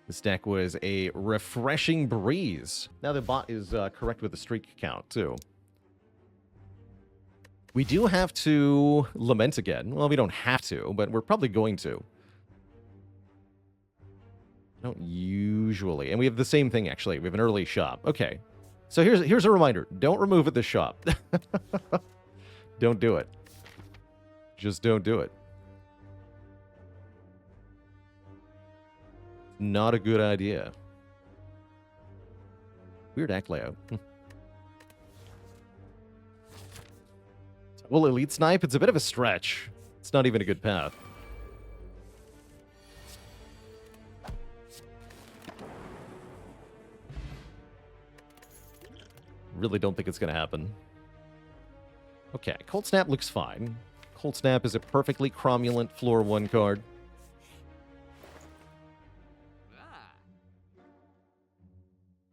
This deck was a refreshing breeze. Now the bot is correct with the streak count, too. We do have to lament again. Well, we don't have to, but we're probably going to. Don't usually. And we have the same thing, actually. We have an early shop. Okay. So here's a reminder. Don't remove at the shop. Don't do it. Just don't do it. Not a good idea. Weird act layout. Well, Elite Snipe, it's a bit of a stretch. It's not even a good path. Really don't think it's going to happen. Okay, Cold Snap looks fine. Cold Snap is a perfectly cromulent floor 1 card.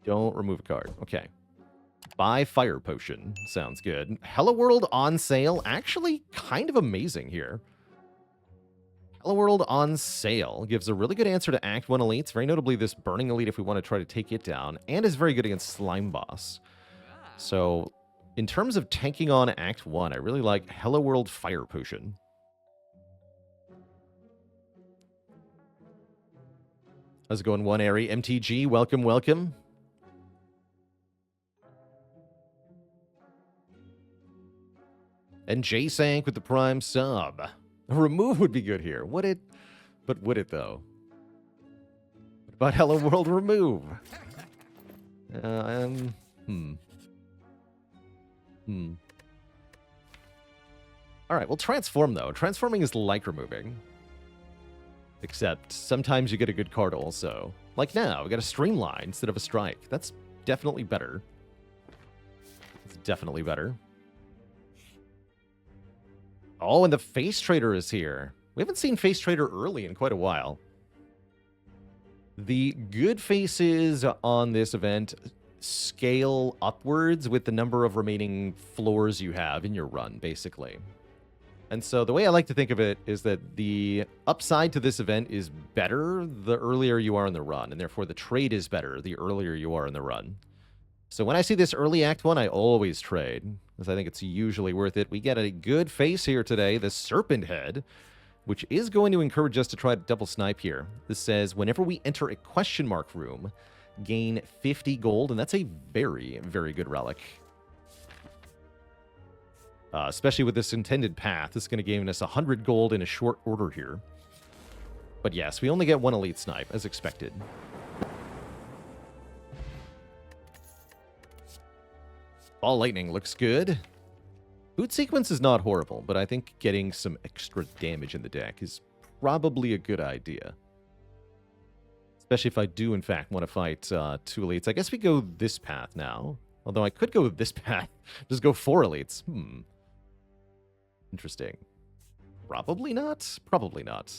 Don't remove a card. Okay. Buy Fire Potion. Sounds good. Hello World on sale. Actually, kind of amazing here. Hello World on sale gives a really good answer to Act 1 Elites. Very notably, this Burning Elite if we want to try to take it down. And is very good against Slime Boss. So, in terms of tanking on Act 1, I really like Hello World Fire Potion. How's it going, One Airy? MTG, welcome, welcome. And J-Sank with the Prime sub. A remove would be good here. Would it? But would it, though? What about Hello World remove? Alright, well, transform, though. Transforming is like removing. Except, sometimes you get a good card also. Like now, we got a Streamline instead of a Strike. That's definitely better. It's definitely better. Oh, and the Face Trader is here. We haven't seen Face Trader early in quite a while. The good faces on this event scale upwards with the number of remaining floors you have in your run, basically. And so the way I like to think of it is that the upside to this event is better the earlier you are in the run, and therefore the trade is better the earlier you are in the run. So when I see this early Act 1, I always trade, because I think it's usually worth it. We get a good face here today, the Serpent Head, which is going to encourage us to try to double snipe here. This says, whenever we enter a question mark room, gain 50 gold, and that's a very, very good relic. Especially with this intended path, this is going to gain us 100 gold in a short order here. But yes, we only get 1 Elite Snipe, as expected. Ball Lightning looks good. Boot Sequence is not horrible, but I think getting some extra damage in the deck is probably a good idea. Especially if I do, in fact, want to fight 2 Elites. I guess we go this path now. Although I could go this path. Just go 4 Elites. Interesting. Probably not. Probably not.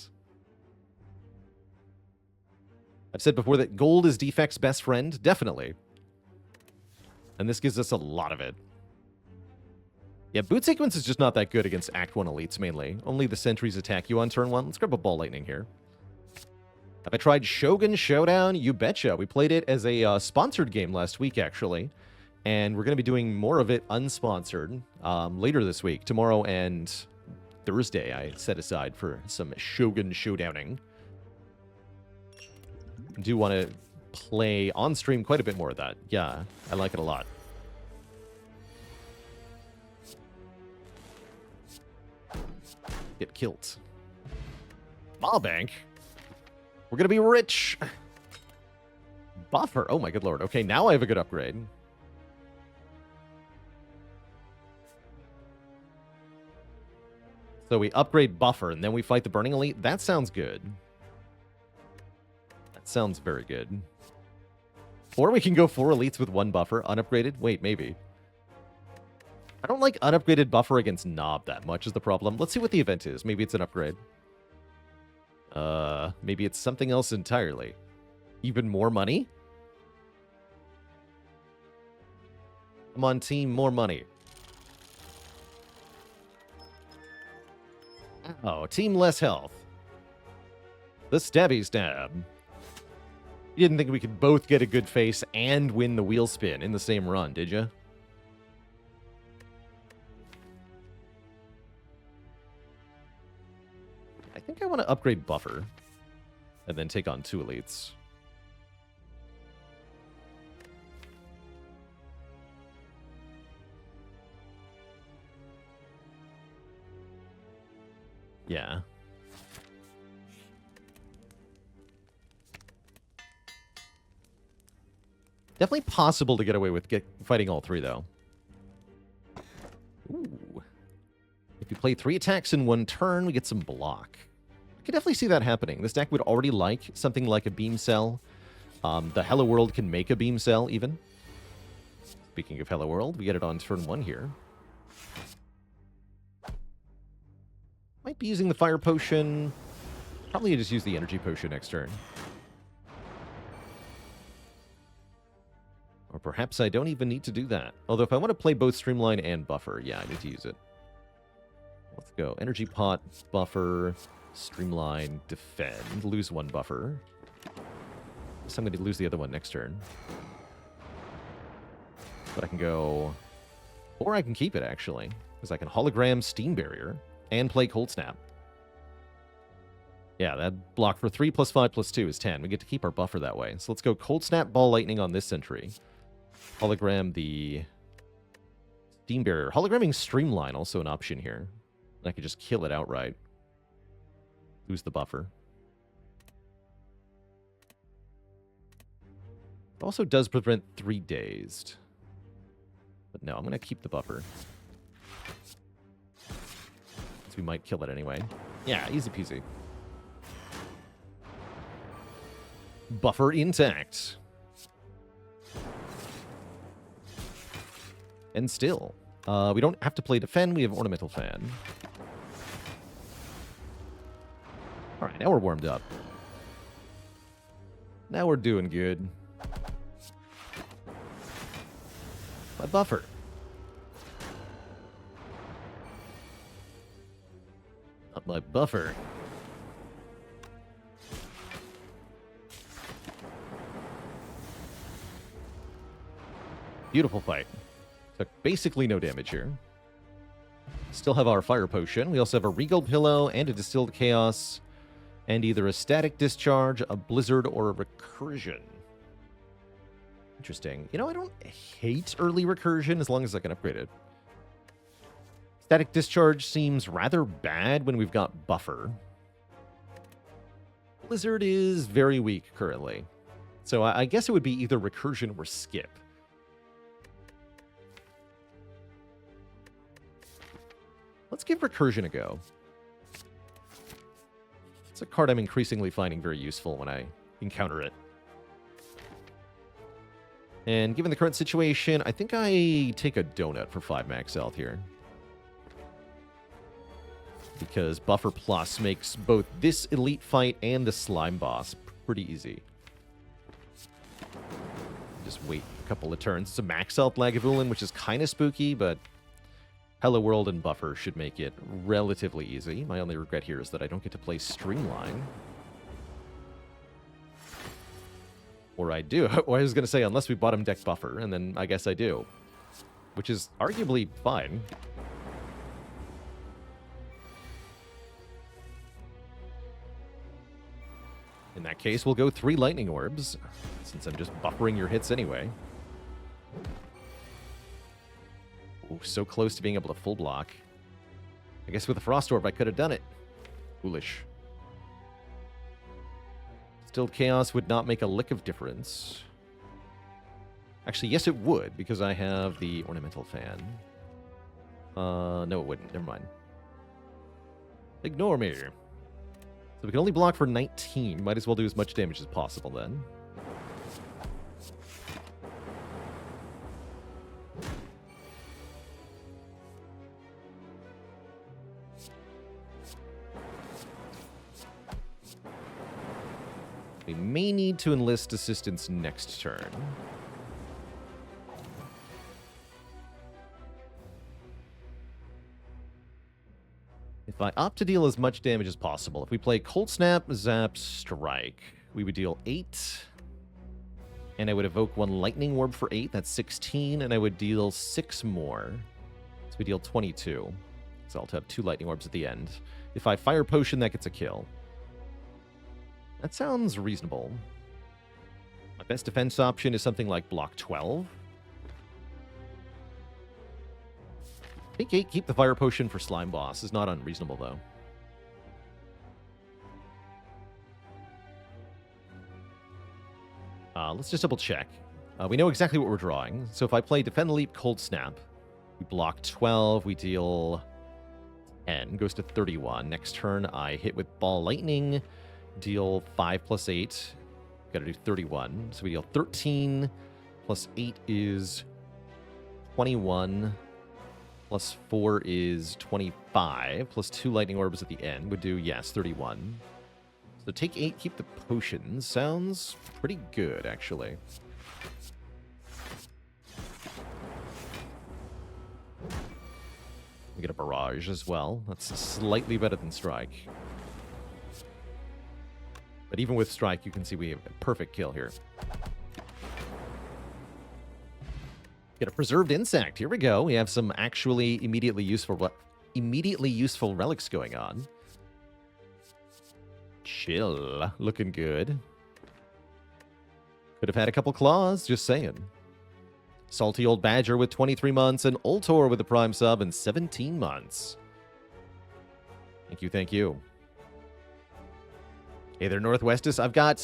I've said before that gold is Defect's best friend. Definitely. And this gives us a lot of it. Yeah, Boot Sequence is just not that good against Act 1 Elites, mainly. Only the sentries attack you on turn 1. Let's grab a Ball Lightning here. Have I tried Shogun Showdown? You betcha. We played it as a sponsored game last week, actually. And we're going to be doing more of it unsponsored later this week. Tomorrow and Thursday, I set aside for some Shogun Showdowning. I do want to play on stream quite a bit more of that. Yeah, I like it a lot. Get killed. Bank. We're gonna be rich. Buffer. Oh my good lord. Okay, now I have a good upgrade. So we upgrade Buffer and then we fight the Burning Elite. That sounds good. That sounds very good. Or we can go 4 Elites with 1 Buffer, unupgraded. Wait, maybe. I don't like unupgraded Buffer against Knob that much is the problem. Let's see what the event is. Maybe it's an upgrade. Maybe it's something else entirely. Even more money? Come on, team, more money. Oh, team less health. The Stabby Stab. You didn't think we could both get a good face and win the wheel spin in the same run, did you? I think I want to upgrade Buffer and then take on 2 elites. Yeah. Definitely possible to get away with fighting all 3, though. Ooh. If you play 3 attacks in 1 turn, we get some block. I could definitely see that happening. This deck would already like something like a Beam Cell. The Hello World can make a Beam Cell, even. Speaking of Hello World, we get it on turn 1 here. Might be using the Fire Potion. Probably just use the Energy Potion next turn. Or perhaps I don't even need to do that. Although if I want to play both Streamline and Buffer, yeah, I need to use it. Let's go. Energy Pot, Buffer, Streamline, Defend. Lose 1 Buffer. Guess I'm going to lose the other one next turn. But I can go... Or I can keep it, actually. Because I can Hologram Steam Barrier and play Cold Snap. Yeah, that block for 3 plus 5 plus 2 is 10. We get to keep our buffer that way. So let's go Cold Snap, Ball Lightning on this sentry. Hologram the Steam Barrier. Hologramming Streamline, also an option here. And I could just kill it outright. Lose the buffer. It also does prevent 3 dazed. But no, I'm going to keep the buffer. So we might kill it anyway. Yeah, easy peasy. Buffer intact. And still, we don't have to play Defend. We have Ornamental Fan. All right, now we're warmed up. Now we're doing good. My buffer. Not my buffer. Beautiful fight. Took basically no damage here. Still have our Fire Potion. We also have a Regal Pillow and a Distilled Chaos. And either a Static Discharge, a Blizzard, or a Recursion. Interesting. You know, I don't hate early Recursion as long as I can upgrade it. Static Discharge seems rather bad when we've got Buffer. Blizzard is very weak currently. So I guess it would be either Recursion or Skip. Let's give Recursion a go. It's a card I'm increasingly finding very useful when I encounter it. And given the current situation, I think I take a Donut for 5 max health here. Because Buffer Plus makes both this elite fight and the Slime Boss pretty easy. Just wait a couple of turns. It's a max health Lagavulin, which is kind of spooky, but Hello World and Buffer should make it relatively easy. My only regret here is that I don't get to play Streamline. Or I do. Or I was going to say, unless we bottom deck Buffer, and then I guess I do. Which is arguably fine. In that case, we'll go 3 Lightning Orbs, since I'm just buffering your hits anyway. Ooh, so close to being able to full block. I guess with a Frost Orb, I could have done it. Foolish. Distilled Chaos would not make a lick of difference. Actually, yes, it would, because I have the Ornamental Fan. No, it wouldn't. Never mind. Ignore me. So we can only block for 19. Might as well do as much damage as possible, then. We may need to enlist assistance next turn. If I opt to deal as much damage as possible, if we play Cold Snap, Zap, Strike, we would deal 8. And I would evoke 1 lightning orb for 8. That's 16. And I would deal 6 more. So we deal 22. So I'll have 2 lightning orbs at the end. If I fire potion, that gets a kill. That sounds reasonable. My best defense option is something like block 12. Take 8, keep the fire potion for slime boss. Is not unreasonable, though. Let's just double check. We know exactly what we're drawing. So if I play Defend, Leap, Cold Snap, we block 12, we deal 10, goes to 31. Next turn, I hit with Ball Lightning, deal 5 plus 8. Gotta do 31. So we deal 13 plus 8 is 21. Plus 4 is 25. Plus 2 lightning orbs at the end would do, yes, 31. So take 8, keep the potions. Sounds pretty good, actually. We get a barrage as well. That's slightly better than strike. But even with strike, you can see we have a perfect kill here. Get a preserved insect. Here we go. We have some actually immediately useful relics going on. Chill. Looking good. Could have had a couple claws, just saying. Salty Old Badger with 23 months, and Ultor with a Prime sub and 17 months. Thank you, thank you. Hey there, Northwestus. I've got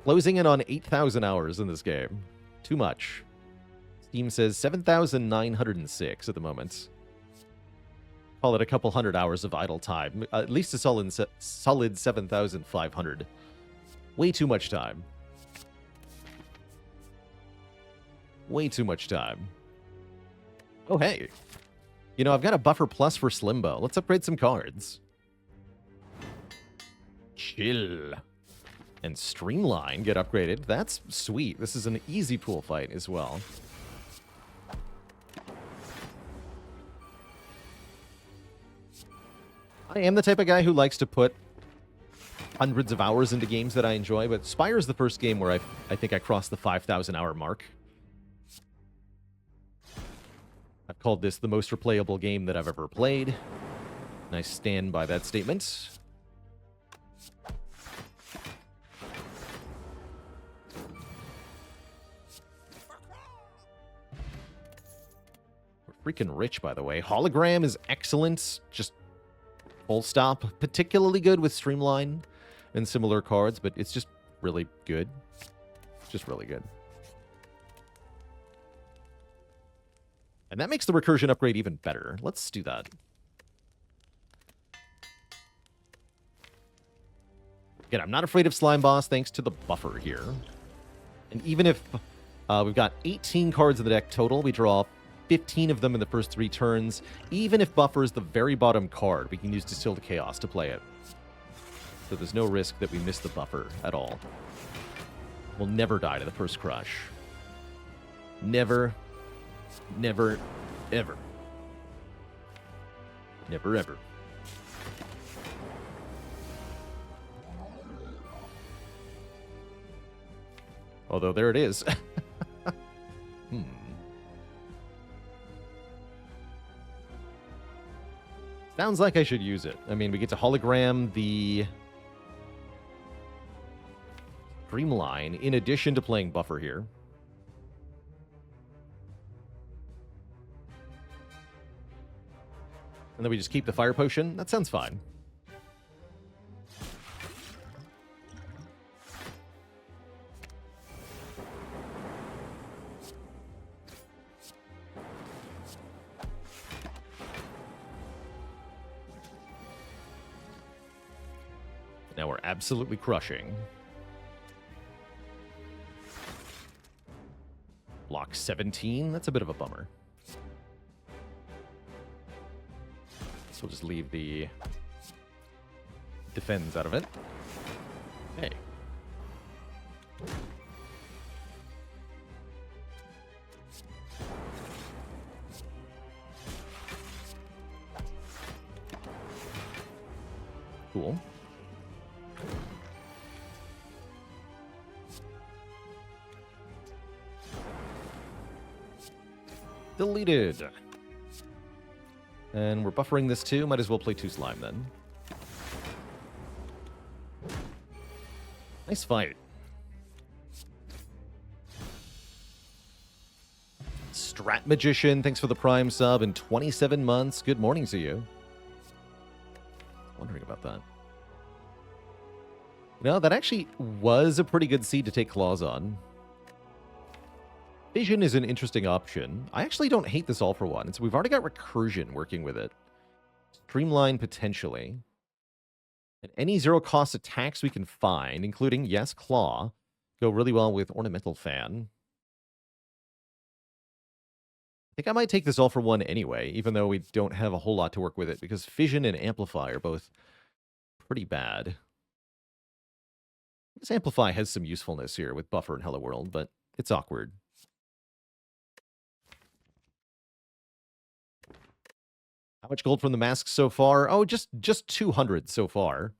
closing in on 8,000 hours in this game. Too much. Steam says 7,906 at the moment. Call it a couple hundred hours of idle time. At least a solid 7,500. Way too much time. Way too much time. Oh, hey. You know, I've got a buffer plus for Slimbo. Let's upgrade some cards. Chill. And Streamline get upgraded. That's sweet. This is an easy pool fight as well. I am the type of guy who likes to put hundreds of hours into games that I enjoy, but Spire's the first game where I think I crossed the 5,000 hour mark. I've called this the most replayable game that I've ever played, and I stand by that statement. We're freaking rich, by the way. Hologram is excellent, just full stop. Particularly good with Streamline and similar cards, but it's just really good. Just really good. And that makes the recursion upgrade even better. Let's do that. Again, I'm not afraid of Slime Boss thanks to the buffer here. And even if we've got 18 cards in the deck total, we draw 15 of them in the first 3 turns. Even if buffer is the very bottom card, we can use Distilled Chaos to play it. So there's no risk that we miss the buffer at all. We'll never die to the first crush. Never. Never, ever. Never, ever. Although, there it is. Sounds like I should use it. I mean, we get to hologram the Streamline in addition to playing buffer here. And then we just keep the fire potion. That sounds fine. Now we're absolutely crushing. Block 17. That's a bit of a bummer. So we'll just leave the defends out of it. Hey. Cool. Deleted. And we're buffering this too. Might as well play 2 slime then. Nice fight. Strat Magician, thanks for the Prime sub in 27 months. Good morning to you. Wondering about that. No, that actually was a pretty good seed to take claws on. Vision is an interesting option. I actually don't hate this all for one. So we've already got recursion working with it. Streamline potentially. And any zero-cost attacks we can find, including, yes, Claw, go really well with Ornamental Fan. I think I might take this all for one anyway, even though we don't have a whole lot to work with it, because Fission and Amplify are both pretty bad. This Amplify has some usefulness here with Buffer and Hello World, but it's awkward. How much gold from the masks so far? Oh, just 200 so far.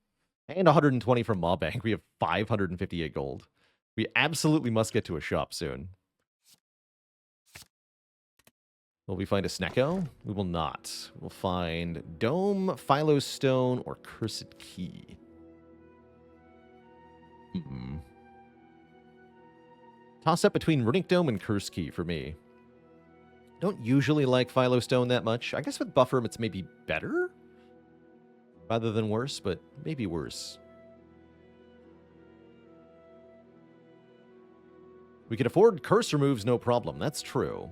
And 120 from Mob Bank. We have 558 gold. We absolutely must get to a shop soon. Will we find a Snecko? We will not. We'll find Dome, Philo Stone, or Cursed Key. Toss up between Runic Dome and Cursed Key for me. Don't usually like Philo Stone that much. I guess with Buffer, it's maybe better rather than worse, but maybe worse. We can afford curse removes, no problem. That's true.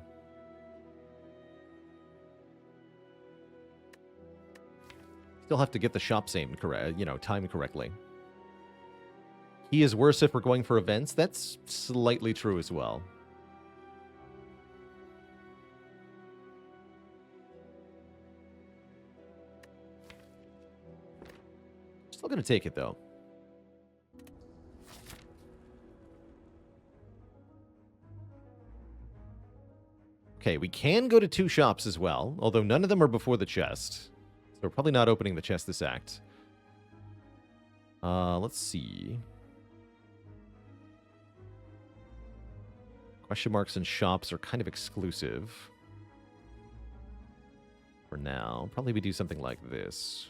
Still have to get the shop timed correctly. He is worse if we're going for events. That's slightly true as well. Still going to take it, though. Okay, we can go to 2 shops as well, although none of them are before the chest. So we're probably not opening the chest this act. Let's see. Question marks and shops are kind of exclusive. For now. Probably we do something like this.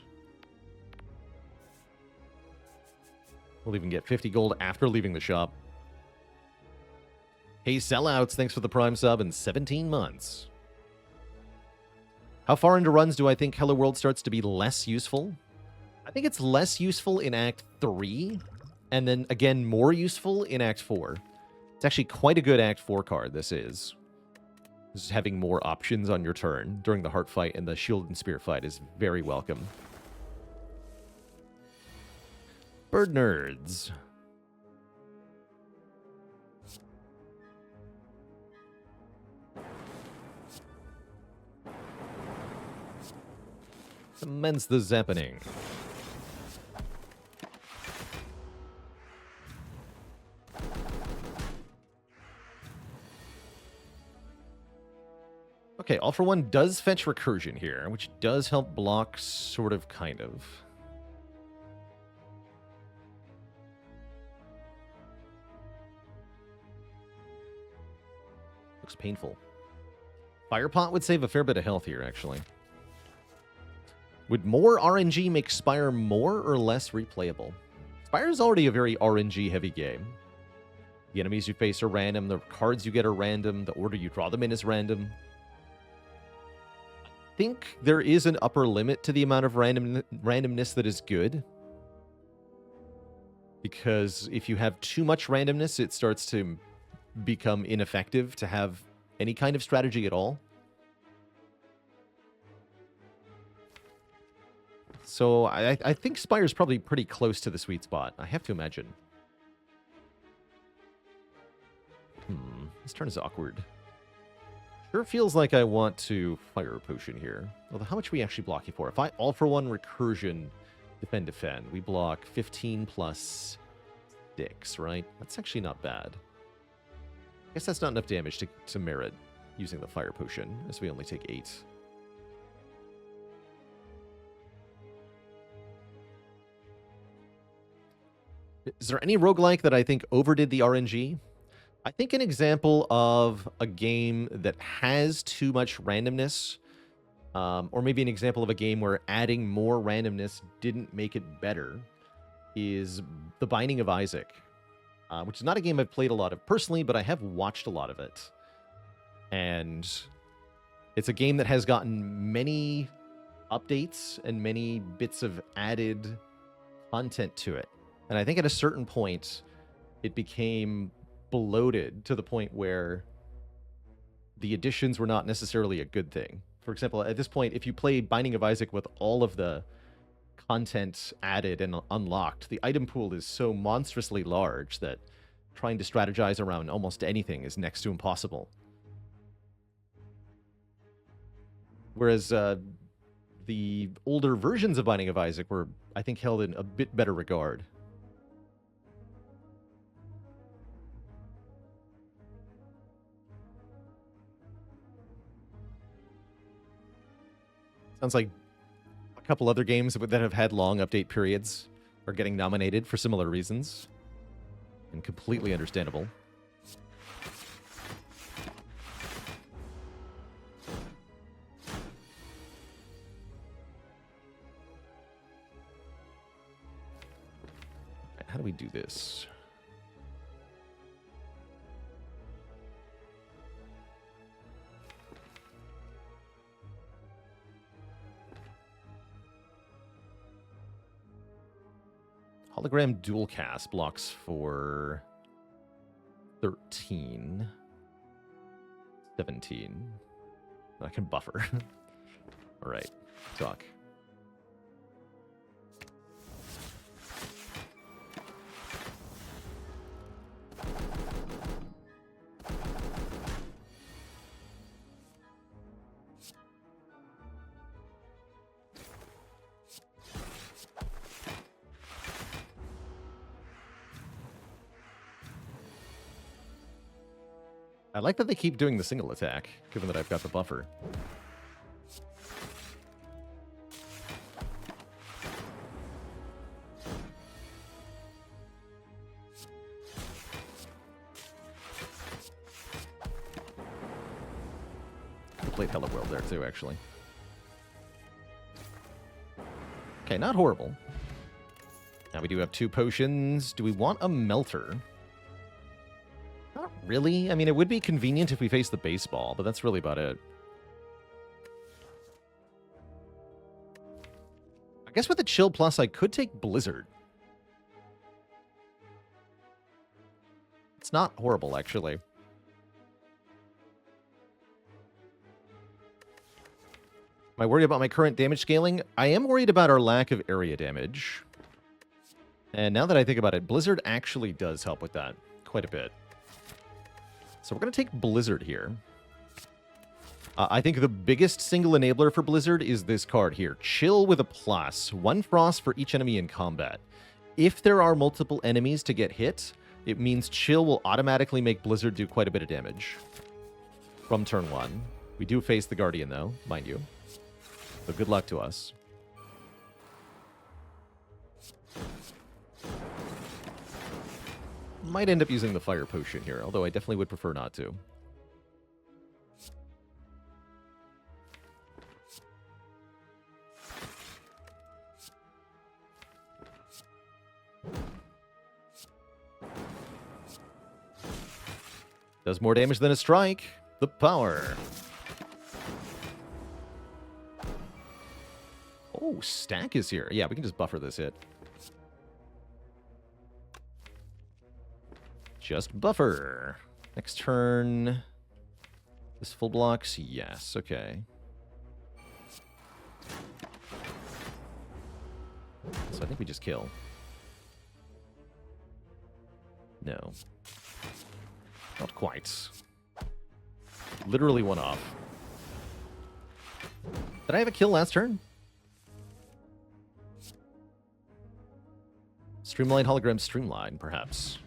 We'll even get 50 gold after leaving the shop. Hey, sellouts, thanks for the Prime sub in 17 months. How far into runs do I think Hello World starts to be less useful? I think it's less useful in Act 3, and then, again, more useful in Act 4. It's actually quite a good Act 4 card, this is. Just having more options on your turn during the Heart fight and the Shield and Spear fight is very welcome. Bird Nerds. Commence the zappening. Okay, All for One does fetch recursion here, which does help block, sort of, kind of. Looks painful. Firepot would save a fair bit of health here, actually. Would more RNG make Spire more or less replayable? Spire is already a very RNG-heavy game. The enemies you face are random, the cards you get are random, the order you draw them in is random. I think there is an upper limit to the amount of randomness that is good. Because if you have too much randomness, it starts to become ineffective to have any kind of strategy at all. So I think Spire's probably pretty close to the sweet spot, I have to imagine. This turn is awkward. Sure feels like I want to Fire Potion here. Although how much are we actually blocking for? If I All for One Recursion Defend, we block 15 plus 6, right? That's actually not bad. I guess that's not enough damage to merit using the Fire Potion, as we only take 8. Is there any roguelike that I think overdid the RNG? I think an example of a game that has too much randomness, or maybe an example of a game where adding more randomness didn't make it better, is The Binding of Isaac, which is not a game I've played a lot of personally, but I have watched a lot of it. And it's a game that has gotten many updates and many bits of added content to it. And I think at a certain point, it became bloated to the point where the additions were not necessarily a good thing. For example, at this point, if you play Binding of Isaac with all of the content added and unlocked, the item pool is so monstrously large that trying to strategize around almost anything is next to impossible. Whereas the older versions of Binding of Isaac were, I think, held in a bit better regard. Sounds like a couple other games that have had long update periods are getting nominated for similar reasons. And completely understandable. How do we do this? Hologram dual cast blocks for 13. 17. I can buffer. All right, talk. I like that they keep doing the single attack, given that I've got the buffer. Could have played Hello World there too, actually. Okay, not horrible. Now we do have 2 potions. Do we want a melter? Not really. I mean, it would be convenient if we faced the baseball, but that's really about it. I guess with the Chill Plus, I could take Blizzard. It's not horrible, actually. Am I worried about my current damage scaling? I am worried about our lack of area damage. And now that I think about it, Blizzard actually does help with that quite a bit. So we're going to take Blizzard here. I think the biggest single enabler for Blizzard is this card here. Chill with a plus. 1 frost for each enemy in combat. If there are multiple enemies to get hit, it means Chill will automatically make Blizzard do quite a bit of damage from turn 1. We do face the Guardian, though, mind you. So good luck to us. Might end up using the fire potion here, although I definitely would prefer not to. Does more damage than a strike. The power. Oh, stack is here. Yeah, we can just buffer this hit. Just buffer. Next turn. This full blocks? Yes, okay. So I think we just kill. No. Not quite. Literally 1 off. Did I have a kill last turn? Streamline hologram streamline, perhaps.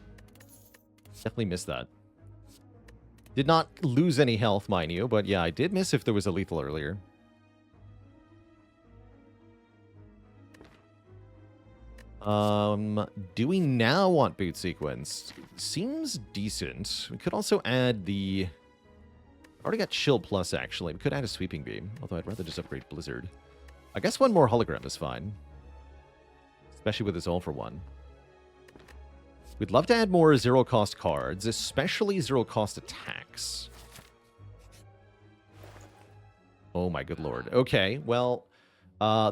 Definitely missed that. Did not lose any health, mind you, but yeah, I did miss if there was a lethal earlier. Do we now want boot sequence? Seems decent. We could also add the... Already got chill plus, actually. We could add a sweeping beam, although I'd rather just upgrade blizzard. I guess one more hologram is fine. Especially with this all for one. We'd love to add more zero-cost cards, especially zero-cost attacks. Oh my good lord. Okay, well,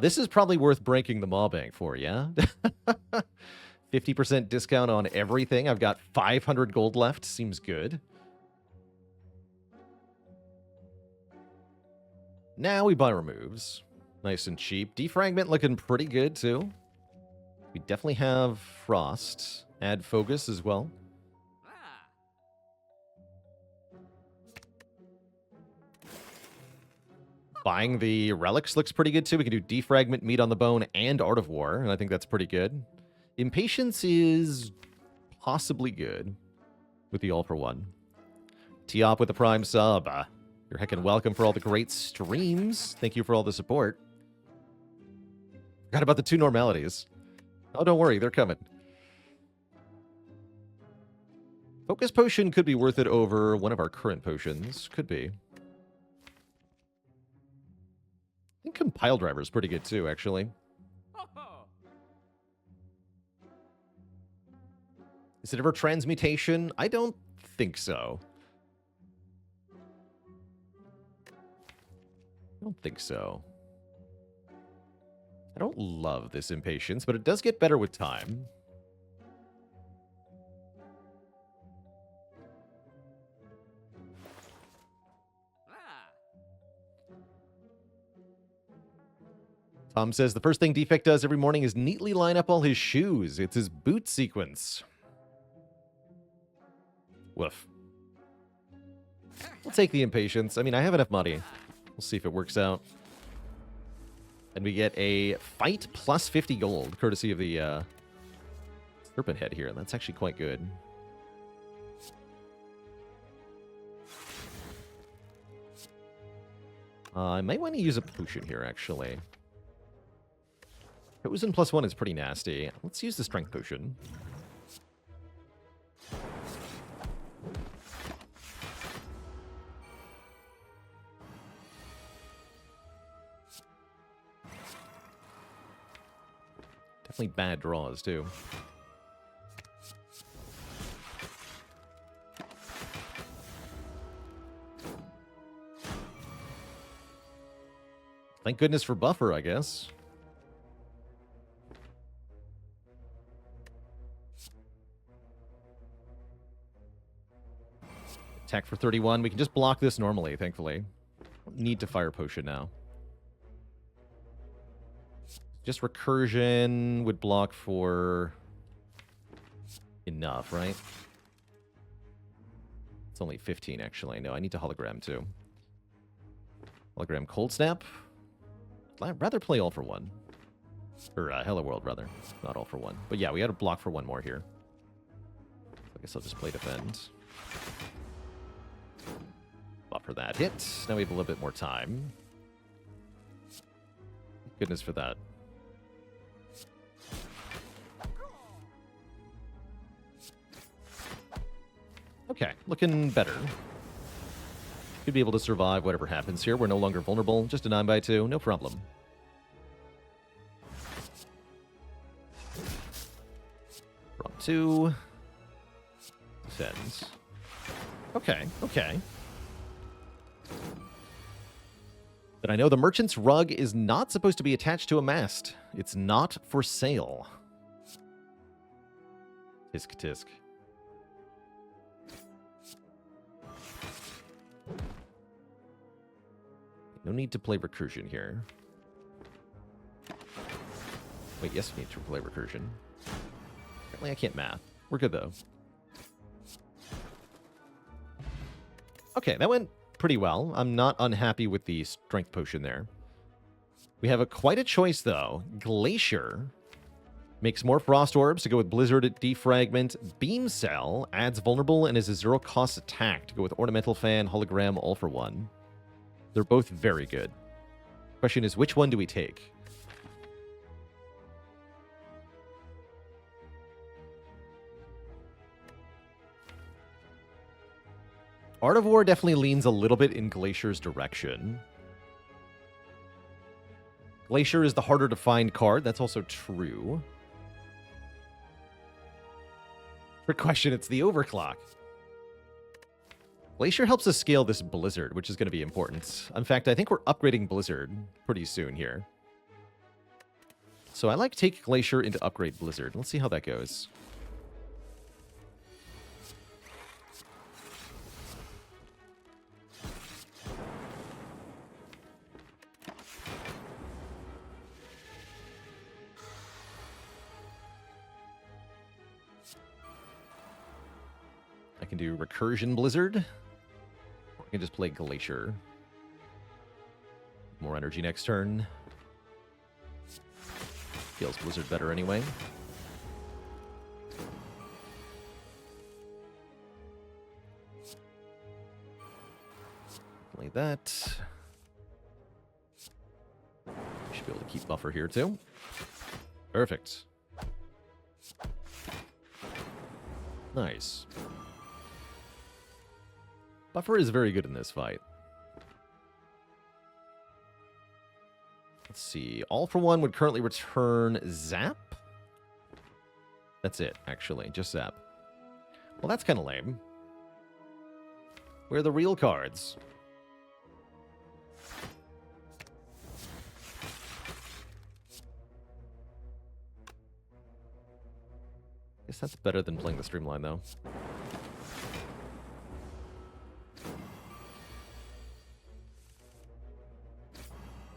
this is probably worth breaking the maw bank for, yeah? 50% discount on everything. I've got 500 gold left. Seems good. Now we buy removes. Nice and cheap. Defragment looking pretty good, too. We definitely have Frost. Add Focus as well. Buying the relics looks pretty good, too. We can do Defragment, Meat on the Bone, and Art of War, and I think that's pretty good. Impatience is possibly good with the all-for-one. T-Op with the Prime sub. You're heckin' welcome for all the great streams. Thank you for all the support. Forgot about the 2 normalities. Oh, don't worry, they're coming. Focus Potion could be worth it over one of our current potions. Could be. I think Compile Driver is pretty good too, actually. Is it ever transmutation? I don't think so. I don't think so. I don't love this impatience, but it does get better with time. Tom says the first thing Defect does every morning is neatly line up all his shoes. It's his boot sequence. Woof. We'll take the impatience. I mean, I have enough money. We'll see if it works out. And we get a fight plus 50 gold, courtesy of the serpent head here. That's actually quite good. I might want to use a potion here, actually. Poison plus 1 is pretty nasty. Let's use the strength potion. Definitely bad draws, too. Thank goodness for buffer, I guess. Attack for 31. We can just block this normally, thankfully. Don't need to fire potion now. Just recursion would block for enough, right? It's only 15, actually. No, I need to hologram, too. Hologram Cold Snap. I'd rather play all for one. Or Hello World, rather. Not all for one. But yeah, we had to block for one more here. I guess I'll just play defend. Buffer that hit. Now we have a little bit more time. Goodness for that. Okay, looking better. Should be able to survive whatever happens here. We're no longer vulnerable. Just a 9x2, no problem. From 2. Defends. Okay, okay. But I know the merchant's rug is not supposed to be attached to a mast. It's not for sale. Tisk tisk. No need to play recursion here. Wait, yes, we need to play recursion. Apparently I can't math. We're good, though. Okay, that went pretty well. I'm not unhappy with the strength potion there. We have quite a choice, though. Glacier makes more frost orbs to go with Blizzard at Defragment. Beam Cell adds vulnerable and is a zero-cost attack to go with Ornamental Fan, Hologram, all for one. They're both very good. Question is, which one do we take? Art of War definitely leans a little bit in Glacier's direction. Glacier is the harder to find card. That's also true. Trick question, it's the overclock. Glacier helps us scale this Blizzard, which is going to be important. In fact, I think we're upgrading Blizzard pretty soon here. So I like take Glacier into upgrade Blizzard. Let's see how that goes. I can do Recursion Blizzard. Or I can just play Glacier. More energy next turn. Feels Blizzard better anyway. Play that. Should be able to keep buffer here too. Perfect. Nice. Buffer is very good in this fight. Let's see. All for One would currently return Zap. That's it, actually. Just Zap. Well, that's kind of lame. Where are the real cards? Guess that's better than playing the Streamline, though.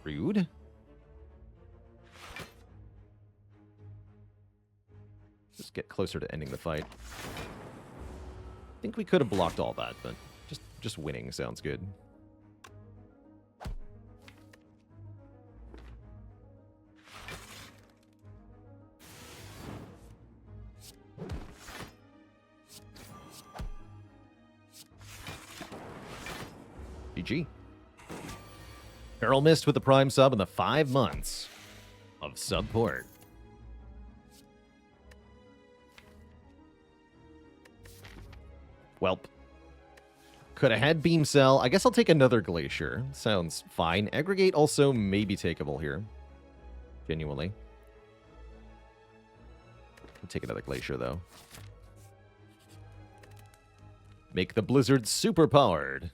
Rude. Just get closer to ending the fight. I think we could have blocked all that, but just winning sounds good. GG. Barrel Mist with the Prime sub and the 5 months of support. Welp. Could have had Beam Cell. I guess I'll take another Glacier. Sounds fine. Aggregate also may be takeable here. Genuinely. I'll take another Glacier, though. Make the Blizzard super powered.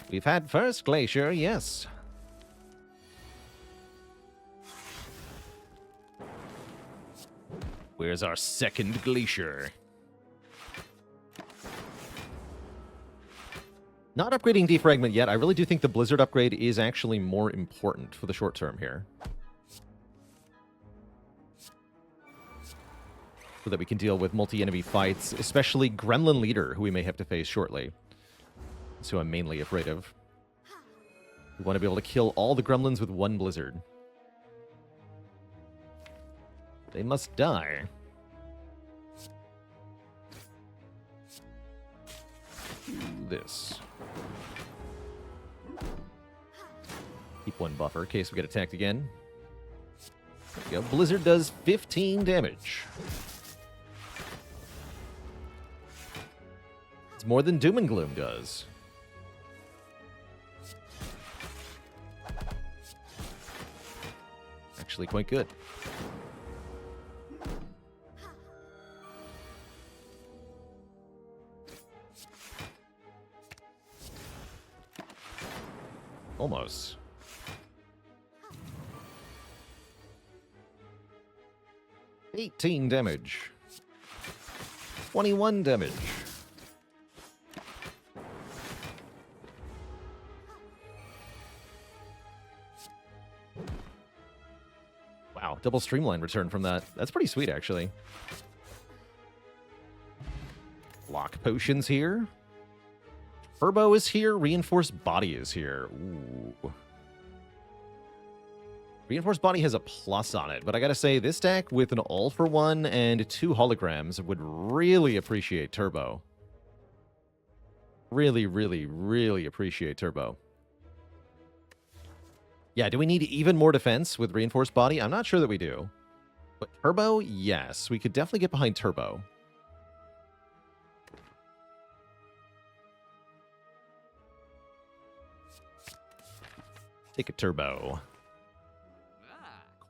We've had first Glacier, yes. Where's our second Glacier? Not upgrading Defragment yet. I really do think the Blizzard upgrade is actually more important for the short term here. So that we can deal with multi-enemy fights, especially Gremlin Leader, who we may have to face shortly. That's who I'm mainly afraid of. We want to be able to kill all the gremlins with one Blizzard. They must die. Do this. Keep one buffer in case we get attacked again. There we go. Blizzard does 15 damage. It's more than Doom and Gloom does. Actually quite good. Almost. $18 damage. 21 damage. Wow, double Streamline return from that. That's pretty sweet, actually. Lock potions here. Turbo is here. Reinforced Body is here. Ooh. Reinforced Body has a plus on it, but I gotta say, this deck with an All for One and 2 holograms would really appreciate Turbo. Really, really, really appreciate Turbo. Yeah, do we need even more defense with Reinforced Body? I'm not sure that we do. But Turbo, yes. We could definitely get behind Turbo. Take a turbo.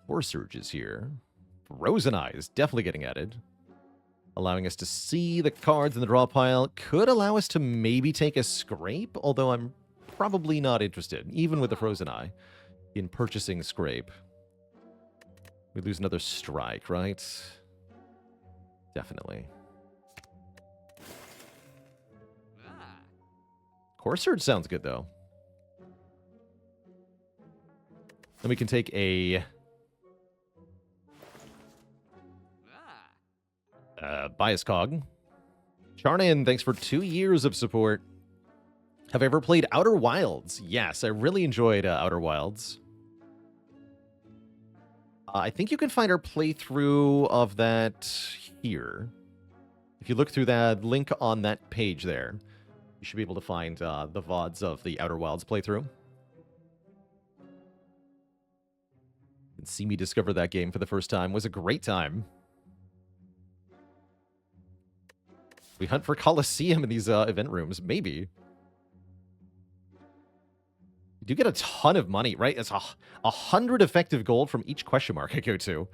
Core Surge is here. Frozen Eye is definitely getting added. Allowing us to see the cards in the draw pile. Could allow us to maybe take a Scrape, although I'm probably not interested, even with the Frozen Eye, in purchasing Scrape. We lose another strike, right? Definitely. Core Surge sounds good, though. Then we can take a... Bias Cog. Charnan, thanks for 2 years of support. Have I ever played Outer Wilds? Yes, I really enjoyed Outer Wilds. I think you can find our playthrough of that here. If you look through that link on that page there, you should be able to find the VODs of the Outer Wilds playthrough. And see me discover that game for the first time was a great time. We hunt for Colosseum in these event rooms. Maybe. You do get a ton of money, right? It's 100 effective gold from each question mark I go to.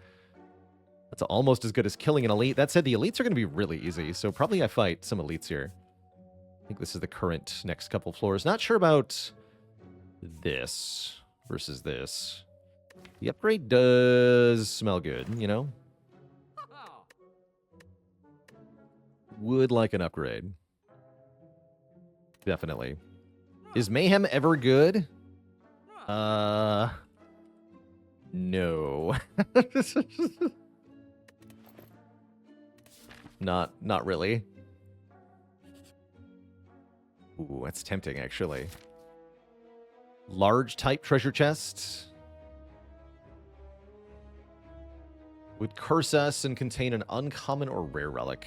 That's almost as good as killing an elite. That said, the elites are going to be really easy, so probably I fight some elites here. I think this is the current next couple floors. Not sure about this versus this. The upgrade does smell good, you know? Would like an upgrade. Definitely. Is Mayhem ever good? No. Not really. Ooh, that's tempting, actually. Large type treasure chest. Would curse us and contain an uncommon or rare relic.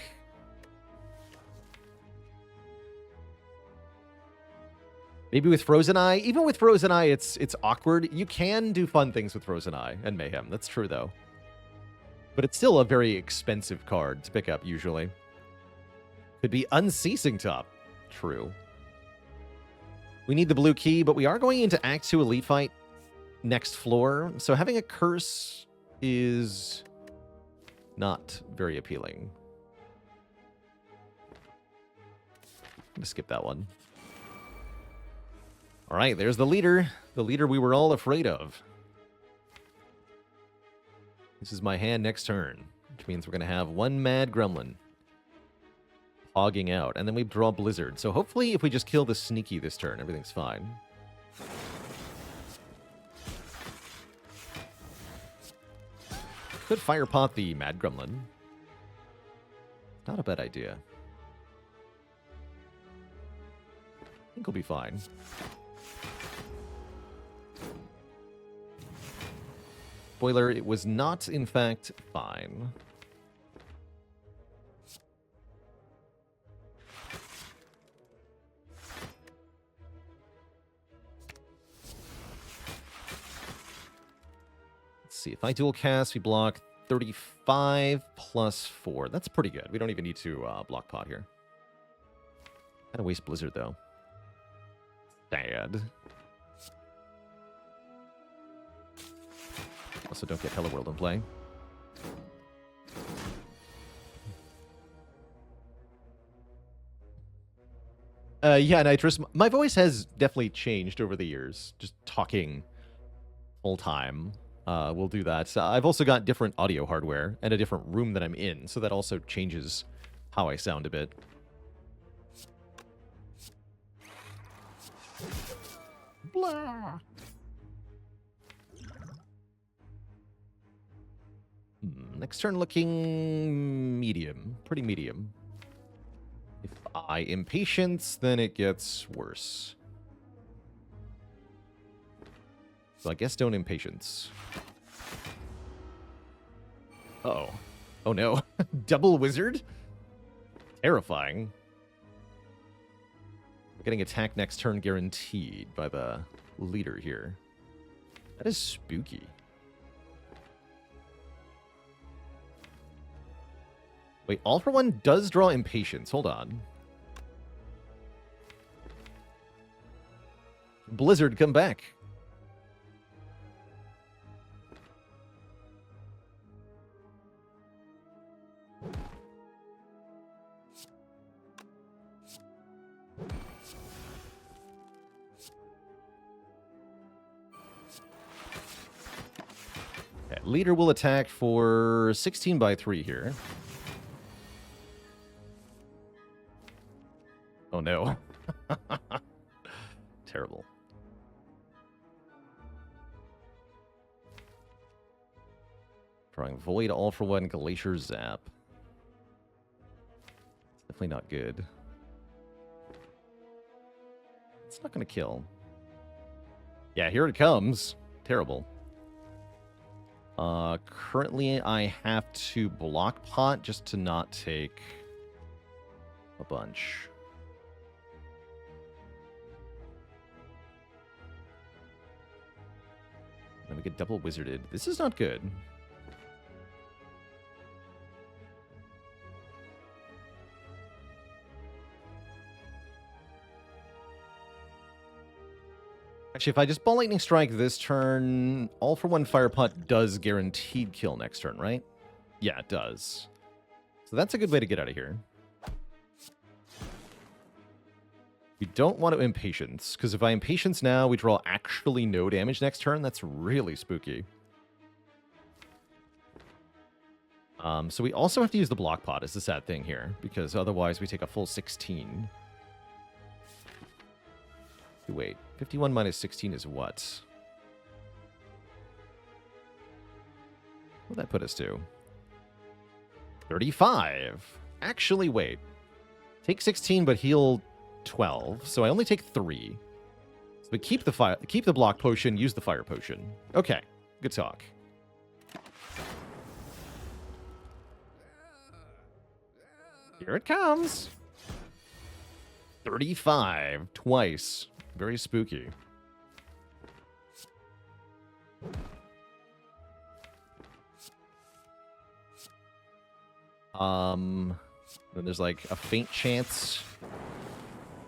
Maybe with Frozen Eye. Even with Frozen Eye, it's awkward. You can do fun things with Frozen Eye and Mayhem. That's true, though. But it's still a very expensive card to pick up, usually. Could be Unceasing Top. True. We need the blue key, but we are going into Act 2 Elite Fight next floor. So having a curse is not very appealing. I'm going to skip that one. All right, there's the leader we were all afraid of. This is my hand next turn, which means we're going to have one Mad Gremlin hogging out, and then we draw Blizzard. So hopefully if we just kill the Sneaky this turn, everything's fine. Could Fire Pot the Mad Gremlin. Not a bad idea. I think we'll be fine. Spoiler, it was not, in fact, fine. Let's see. If I dual cast, we block 35 plus 4. That's pretty good. We don't even need to block pot here. Kind of waste Blizzard, though. Sad. Also, don't get Hello World in play. Yeah, Nitrous. My voice has definitely changed over the years. Just talking full time. We'll do that. I've also got different audio hardware and a different room that I'm in, so that also changes how I sound a bit. Blah. Next turn looking medium. Pretty medium. If I impatience, then it gets worse. So I guess don't impatience. Uh-oh. Oh no. Double wizard? Terrifying. We're getting attack next turn guaranteed by the leader here. That is spooky. Wait, All for One does draw impatience. Hold on. Blizzard, come back. Leader will attack for 16 by 3 here. Oh no. Terrible. Drawing Void, All for One, Glacier Zap. It's definitely not good. It's not going to kill. Yeah, here it comes. Terrible. Currently, I have to block pot just to not take a bunch. Then we get double wizarded. This is not good. Actually, if I just Ball Lightning Strike this turn, All for One Fire Pot does guaranteed kill next turn, right? Yeah, it does. So that's a good way to get out of here. We don't want to Impatience, because if I Impatience now, we draw actually no damage next turn. That's really spooky. So we also have to use the Block Pot, is the sad thing here, because otherwise we take a full 16. Wait, 51 minus 16 is what? What'd that put us to? 35. Actually, wait. Take 16, but heal 12. So I only take 3. So we keep the block potion, use the fire potion. Okay, good talk. Here it comes. 35 twice. Very spooky. Then there's like a faint chance.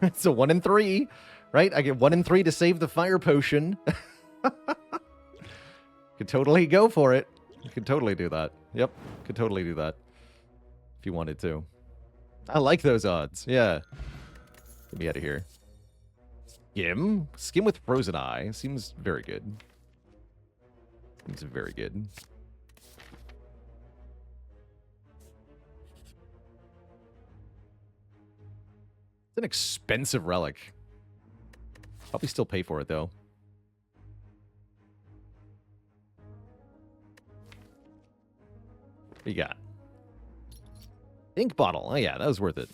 It's a 1 in 3, right? I get 1 in 3 to save the fire potion. Could totally go for it. You could totally do that. Yep, could totally do that if you wanted to. I like those odds. Yeah. Get me out of here. Skim with Frozen Eye. Seems very good. Seems very good. It's an expensive relic. Probably still pay for it, though. What you got? Ink Bottle. Oh, yeah, that was worth it.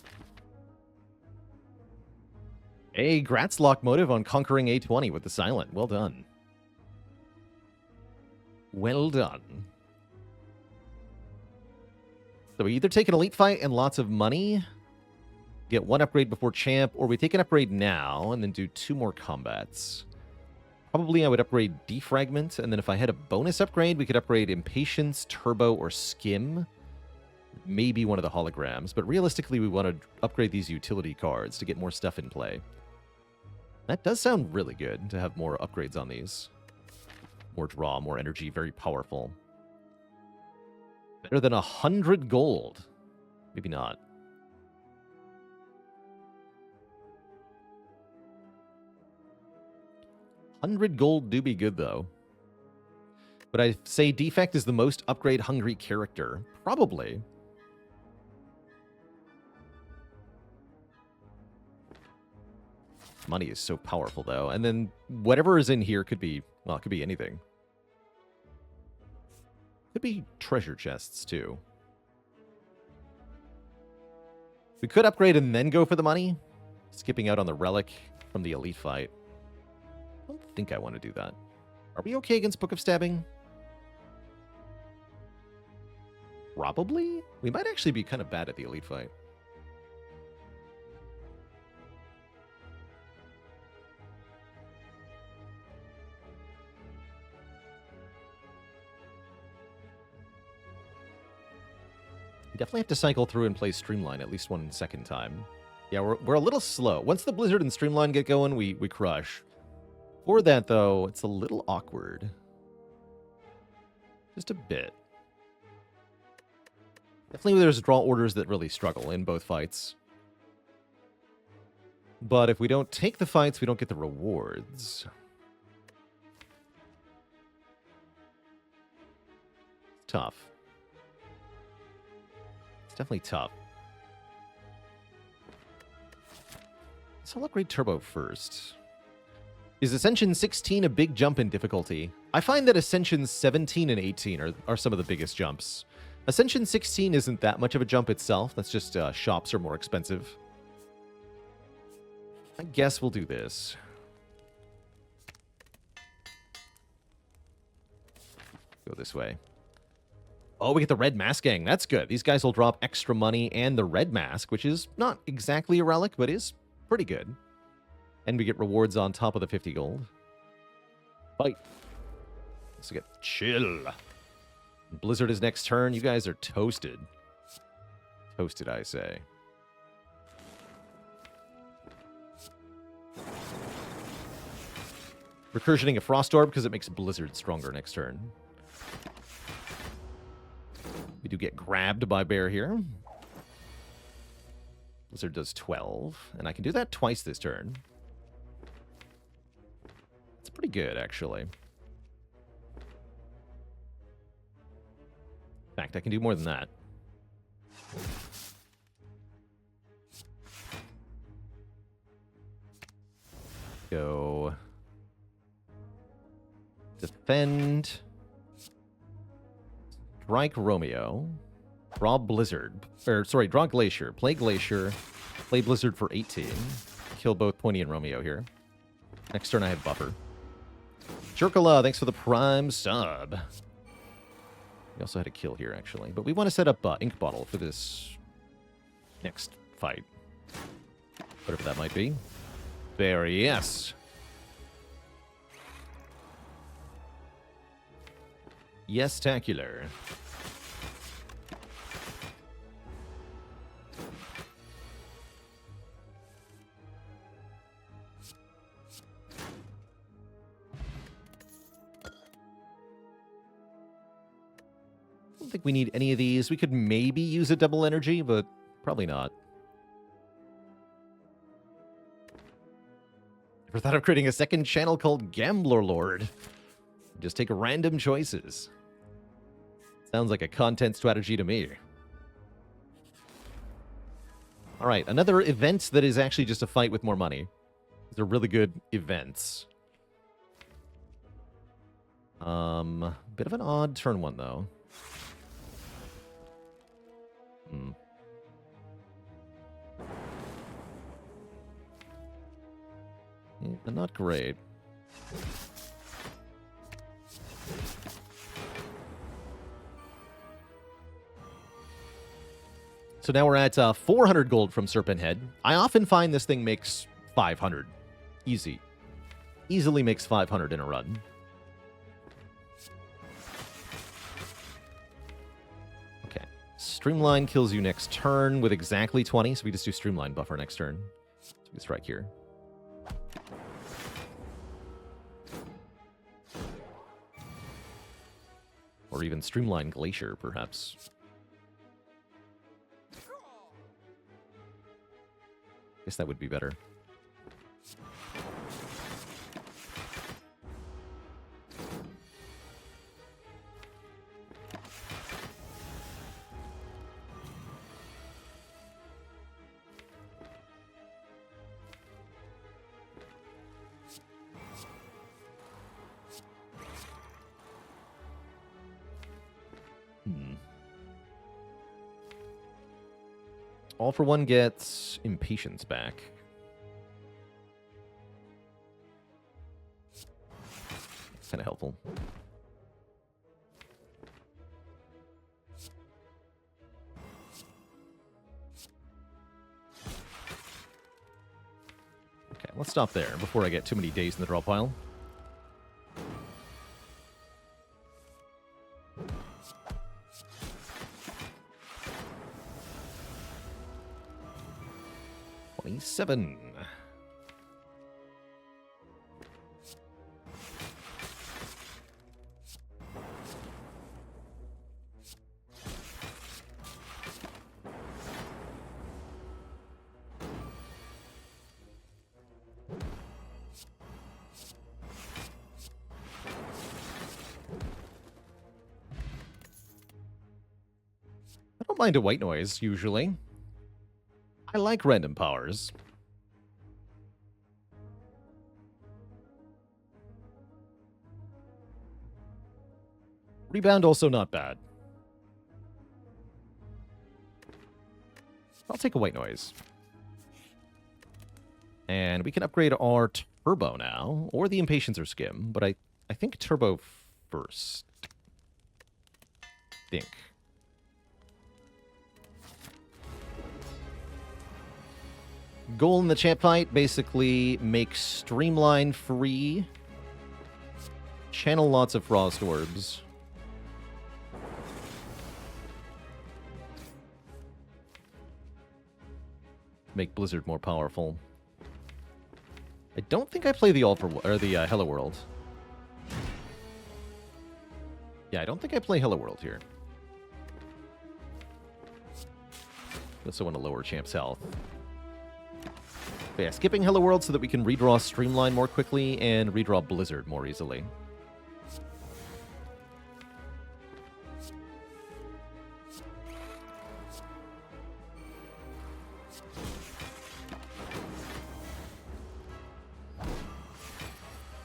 A Gratz Locomotive on conquering A20 with the Silent. Well done. Well done. So we either take an elite fight and lots of money, get 1 upgrade before champ, or we take an upgrade now and then do 2 more combats. Probably I would upgrade Defragment, and then if I had a bonus upgrade, we could upgrade Impatience, Turbo, or Skim. Maybe one of the holograms, but realistically we want to upgrade these utility cards to get more stuff in play. That does sound really good to have more upgrades on these. More draw, more energy, very powerful. Better than 100 gold. Maybe not. $100 gold do be good, though. But I say Defect is the most upgrade-hungry character. Probably. Money is so powerful, though. And then whatever is in here could be, well, it could be anything. Could be treasure chests, too. We could upgrade and then go for the money. Skipping out on the relic from the elite fight. I don't think I want to do that. Are we okay against Book of Stabbing? Probably? We might actually be kind of bad at the elite fight. We definitely have to cycle through and play Streamline at least 1 second time. Yeah, we're a little slow. Once the Blizzard and Streamline get going, we crush. For that, though, it's a little awkward. Just a bit. Definitely there's draw orders that really struggle in both fights. But if we don't take the fights, we don't get the rewards. tough. It's definitely tough. So I'll upgrade Turbo first. Is Ascension 16 a big jump in difficulty? I find that Ascension 17 and 18 are some of the biggest jumps. Ascension 16 isn't that much of a jump itself. That's just shops are more expensive. I guess we'll do this. Go this way. Oh, we get the red mask gang. That's good. These guys will drop extra money and the red mask, which is not exactly a relic, but is pretty good. And we get rewards on top of the 50 gold. Fight. Let's get chill. Blizzard is next turn. You guys are toasted. Toasted, I say. Recursioning a Frost Orb because it makes Blizzard stronger next turn. We do get grabbed by Bear here. Blizzard does 12, and I can do that twice this turn. It's pretty good, actually. In fact, I can do more than that. Go... Defend. Strike Romeo. Draw Blizzard. Or, sorry, draw Glacier. Play Glacier. Play Blizzard for 18. Kill both Pointy and Romeo here. Next turn I have Buffer. Jerkala, thanks for the Prime sub. We also had a kill here, actually. But we want to set up Ink Bottle for this next fight. Whatever that might be. There, yes. Yes-tacular. I don't think we need any of these. We could maybe use a double energy, but probably not. Ever thought of creating a second channel called Baalorlord? Just take random choices. Sounds like a content strategy to me. All right, another event that is actually just a fight with more money. These are really good events. Bit of an odd turn one, though. Not great. So now we're at 400 gold from Serpent Head. I often find this thing makes 500. Easy. Easily makes 500 in a run. Okay. Streamline kills you next turn with exactly 20, so we just do Streamline Buffer next turn. So we strike here. Or even Streamline Glacier, perhaps. Guess that would be better. All for One gets Impatience back. Kind of helpful. Okay, let's stop there before I get too many days in the draw pile. Seven. fly into white noise, usually. I like random powers. Rebound also not bad. I'll take a white noise. And we can upgrade our turbo now, or the impatience or skim, but I think turbo first. Think. Goal in the champ fight, basically make streamline free, channel lots of frost orbs. Make Blizzard more powerful. I don't think I play the Hello World. Yeah, I don't think I play Hello World here. I also want to lower champ's health. But yeah, skipping Hello World so that we can redraw Streamline more quickly and redraw Blizzard more easily.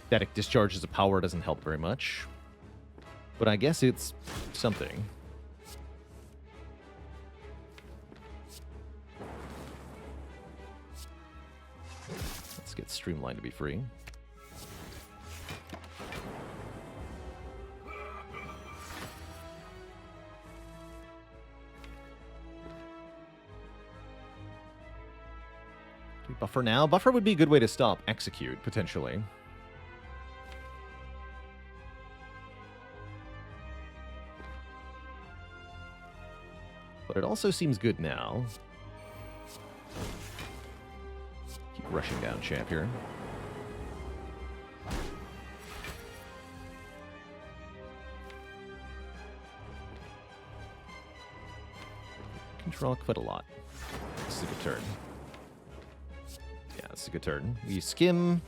Static discharge as a power doesn't help very much. But I guess it's something. Let's get Streamline to be free. Do we buffer now? Buffer would be a good way to stop Execute, potentially. But it also seems good now. Keep rushing down champ here. Can draw quite a lot. This is a good turn. Yeah, this is a good turn. We skim,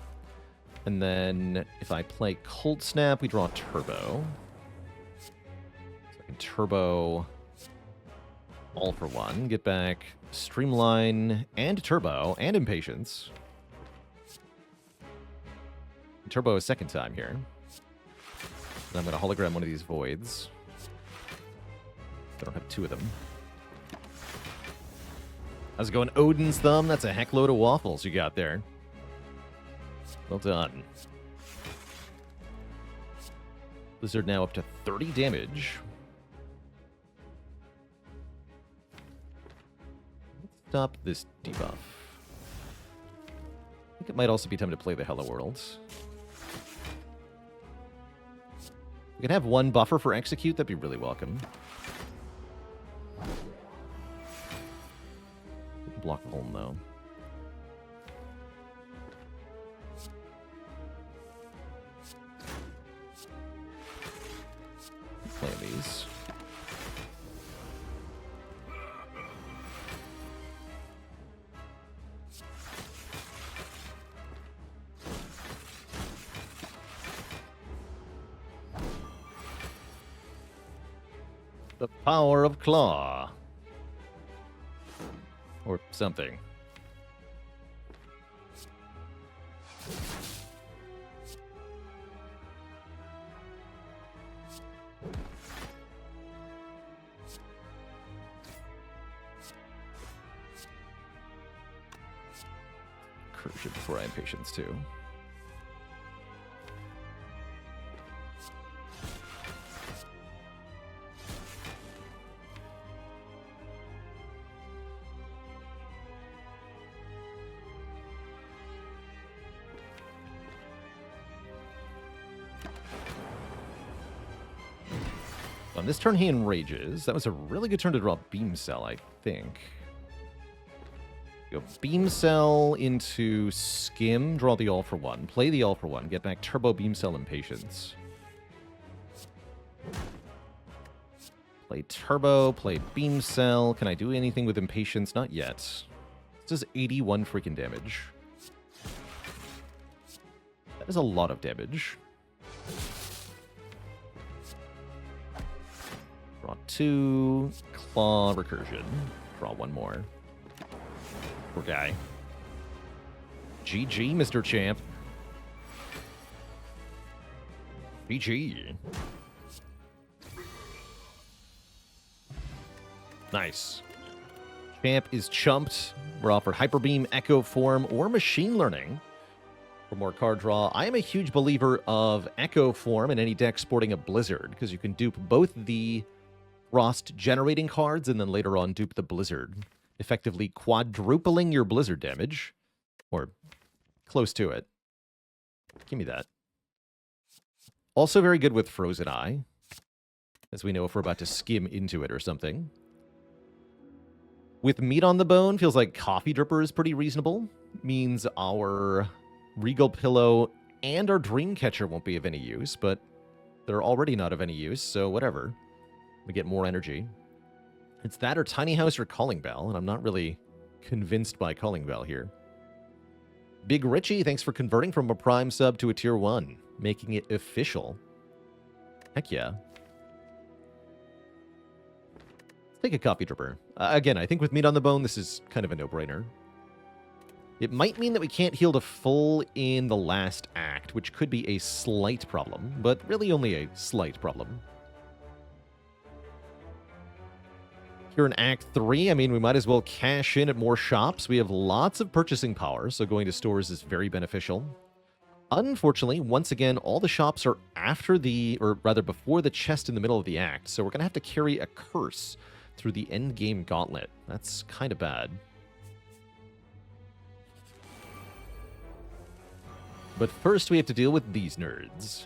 and then if I play Cold Snap, we draw Turbo. So I can Turbo all for one. Get back Streamline and Turbo and Impatience. Turbo a second time here. And I'm going to hologram one of these voids. I don't have two of them. How's it going, Odin's Thumb? That's a heck load of waffles you got there. Well done. Blizzard now up to 30 damage. Stop this debuff. I think it might also be time to play the Hello World. We can have one buffer for Execute, that'd be really welcome. Block home, though. Play these. The power of Claw. Or something. Incursion before I Impatience too. On this turn, he enrages. That was a really good turn to draw Beam Cell, I think. Go Beam Cell into Skim, draw the All for One, play the All for One, get back Turbo Beam Cell Impatience. Play Turbo, play Beam Cell. Can I do anything with Impatience? Not yet. This does 81 freaking damage. That is a lot of damage. Draw 2. Claw Recursion. Draw 1 more. Poor guy. GG, Mr. Champ. GG. Nice. Champ is chumped. We're offered Hyper Beam, Echo Form, or Machine Learning. For more card draw, I am a huge believer of Echo Form in any deck sporting a Blizzard, because you can dupe both the Frost generating cards and then later on dupe the Blizzard, effectively quadrupling your Blizzard damage, or close to it. Give me that. Also very good with Frozen Eye, as we know if we're about to skim into it or something. With Meat on the Bone, feels like Coffee Dripper is pretty reasonable. Means our Regal Pillow and our Dreamcatcher won't be of any use, but they're already not of any use, so whatever. We get more energy. It's that or Tiny House or Calling Bell, and I'm not really convinced by Calling Bell here. Big Richie, thanks for converting from a Prime sub to a Tier 1, making it official. Heck yeah. Let's take a Coffee Dripper. Again, I think with Meat on the Bone, this is kind of a no-brainer. It might mean that we can't heal to full in the last act, which could be a slight problem, but really only a slight problem. Here in Act 3, I mean, we might as well cash in at more shops. We have lots of purchasing power, so going to stores is very beneficial. Unfortunately, once again, all the shops are after the, or rather before the chest in the middle of the act, so we're going to have to carry a curse through the endgame gauntlet. That's kind of bad. But first we have to deal with these nerds.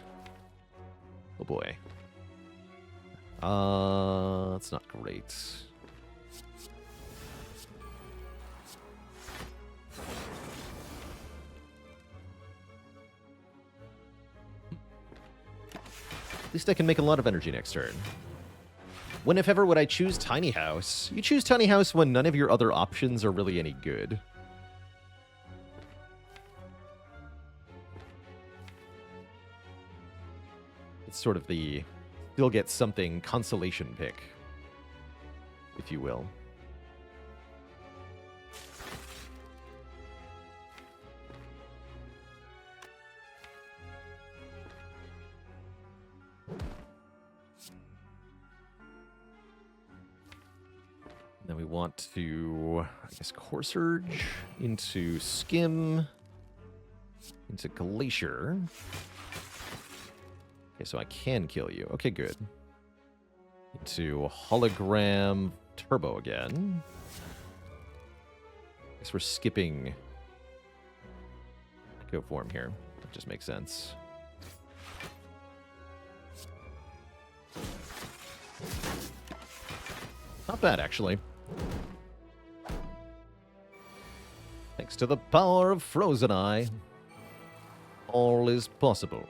Oh boy. That's not great. At least I can make a lot of energy next turn. When, if ever, would I choose Tiny House? You choose Tiny House when none of your other options are really any good. It's sort of the still get something consolation pick, if you will. Then we want to, I guess, Core Surge into Skim, into Glacier. Okay, so I can kill you. Okay, good. Into Hologram Turbo again. I guess we're skipping Echo Form here. That just makes sense. Not bad, actually. Thanks to the power of Frozen Eye, all is possible.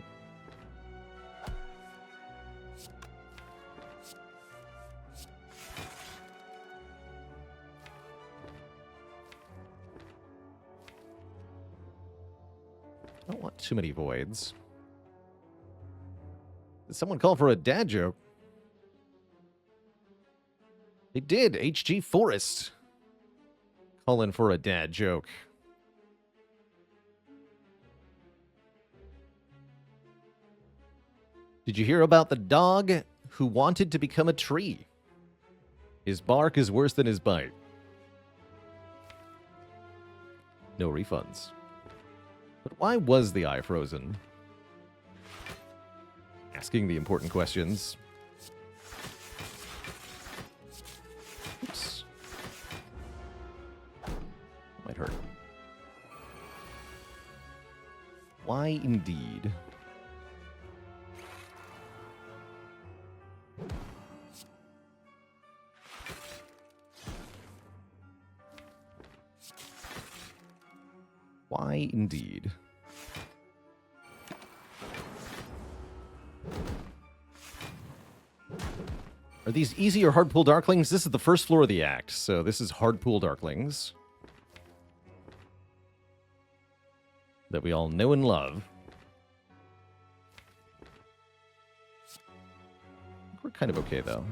I don't want too many voids. Did someone call for a dad joke? They did. HG Forest. Calling for a dad joke. Did you hear about the dog who wanted to become a tree? His bark is worse than his bite. No refunds. But why was the eye frozen? Asking the important questions. Oops. Might hurt. Why indeed? Why indeed? Are these easy or hard pool Darklings? This is the first floor of the act, so this is hard pool Darklings. That we all know and love. We're kind of okay, though.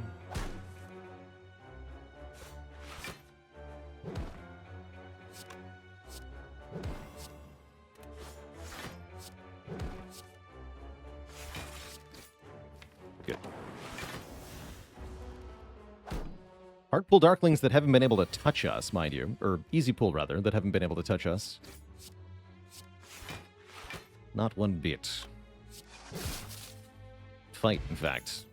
Hard pull Darklings that haven't been able to touch us, mind you. Or easy pull, rather, that haven't been able to touch us. Not one bit. Fight, in fact.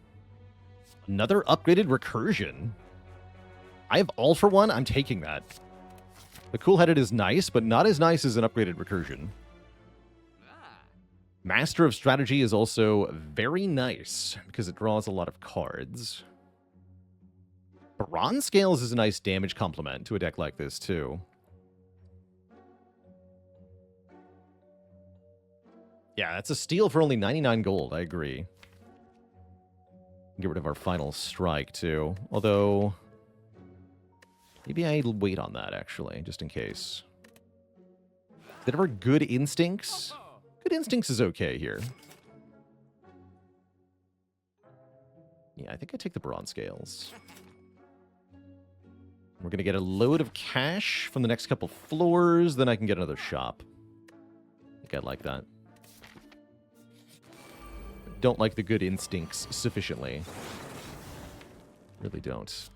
Another upgraded recursion. I have all for one. I'm taking that. The cool-headed is nice, but not as nice as an upgraded recursion. Master of Strategy is also very nice because it draws a lot of cards. Bronze Scales is a nice damage complement to a deck like this, too. Yeah, that's a steal for only 99 gold. I agree. Get rid of our final strike, too. Although, maybe I'll wait on that, actually, just in case. Did ever Good Instincts? Good Instincts is okay here. Yeah, I think I take the Bronze Scales. We're going to get a load of cash from the next couple floors, then I can get another shop. I think I like that. Don't like the Good Instincts sufficiently. Really don't.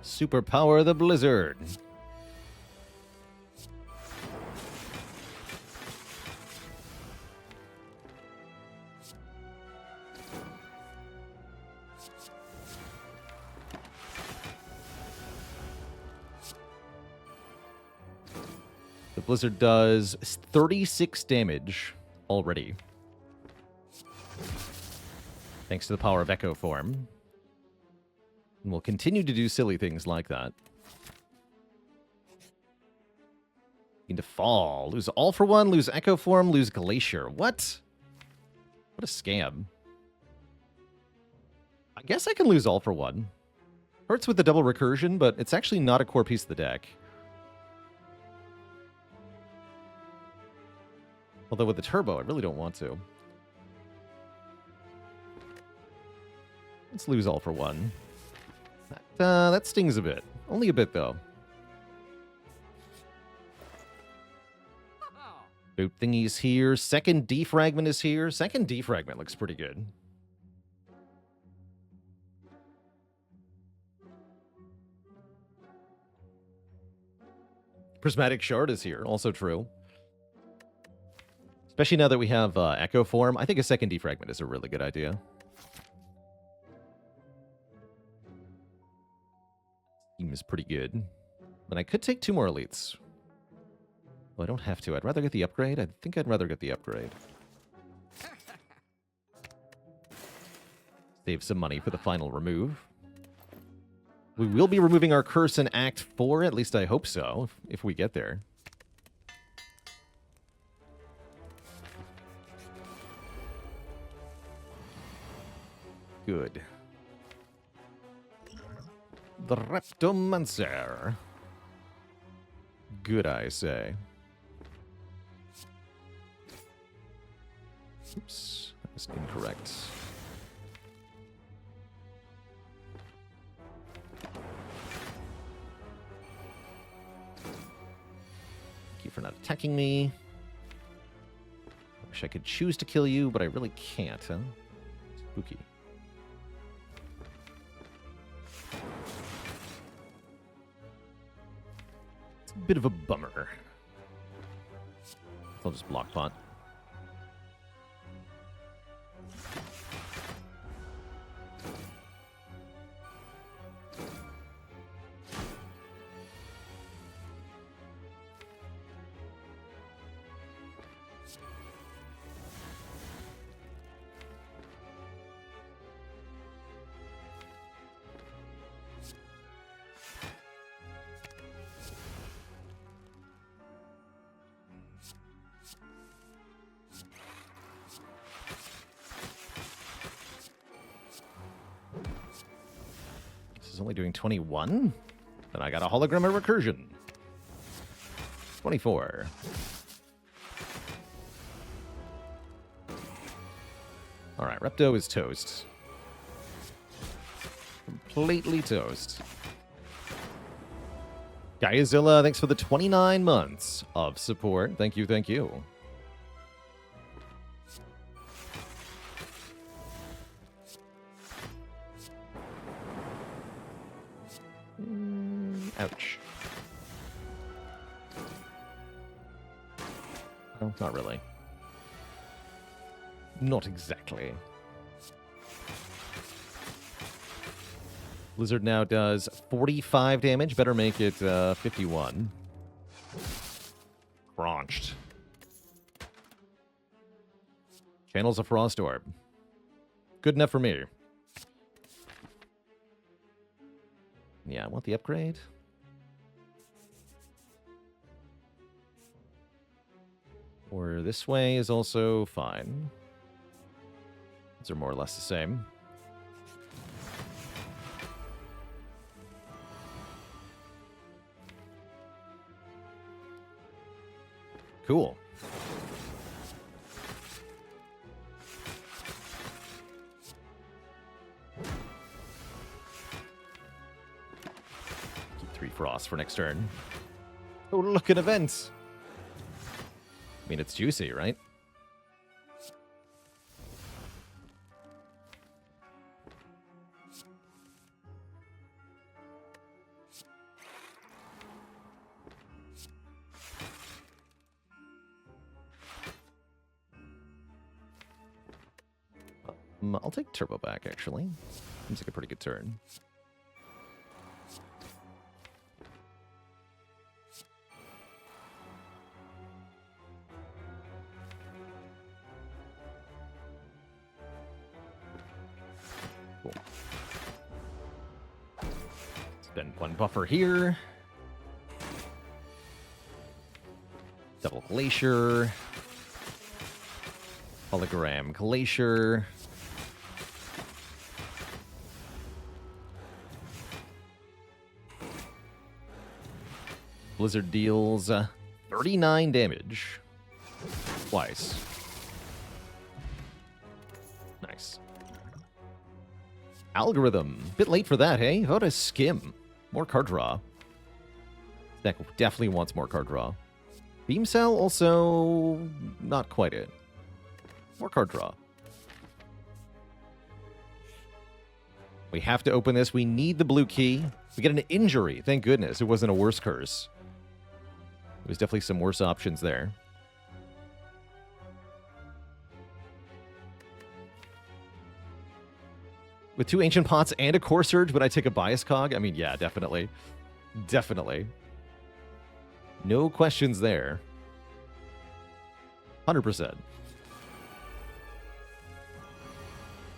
Superpower the Blizzard. The Blizzard does 36 damage already. Thanks to the power of Echo Form. And we'll continue to do silly things like that. Into fall. Lose all for one, lose Echo Form, lose Glacier. What? What a scam. I guess I can lose all for one. Hurts with the double recursion, but it's actually not a core piece of the deck. Although with the turbo, I really don't want to. Let's lose all for one. That stings a bit. Only a bit, though. Boot thingy's here. Second defragment is here. Second defragment looks pretty good. Prismatic Shard is here. Also true. Especially now that we have Echo Form. I think a second defragment is a really good idea. Seems pretty good. And I could take 2 more elites. Well, I don't have to. I'd rather get the upgrade. I think I'd rather get the upgrade. Save some money for the final remove. We will be removing our curse in Act 4. At least I hope so, if we get there. Good. The Reptomancer. Good, I say. Oops, that was incorrect. Thank you for not attacking me. I wish I could choose to kill you, but I really can't, huh? Spooky. Bit of a bummer. I'll just block pot. Is only doing 21? Then I got a hologram of recursion. 24. All right, Repto is toast. Completely toast. Gaiazilla, thanks for the 29 months of support. Thank you, thank you. Ouch. Oh, not really. Not exactly. Blizzard now does 45 damage. Better make it 51. Crunched. Channels a Frost Orb. Good enough for me. Yeah, I want the upgrade. Or this way is also fine. These are more or less the same. Cool. Keep 3 frosts for next turn. Oh, look at events. I mean, it's juicy, right? I'll take Turbo back, actually. Seems like a pretty good turn. Cool. Spend 1 buffer here. Double Glacier. Hologram Glacier. Blizzard deals 39 damage. Twice. Nice. Algorithm. Bit late for that, hey? How about a skim? More card draw. Deck definitely wants more card draw. Beam Cell also not quite it. More card draw. We have to open this. We need the blue key. We get an injury. Thank goodness it wasn't a worse curse. There's definitely some worse options there. With 2 Ancient Pots and a Core Surge, would I take a Bias Cog? I mean, yeah, definitely. Definitely. No questions there. 100%.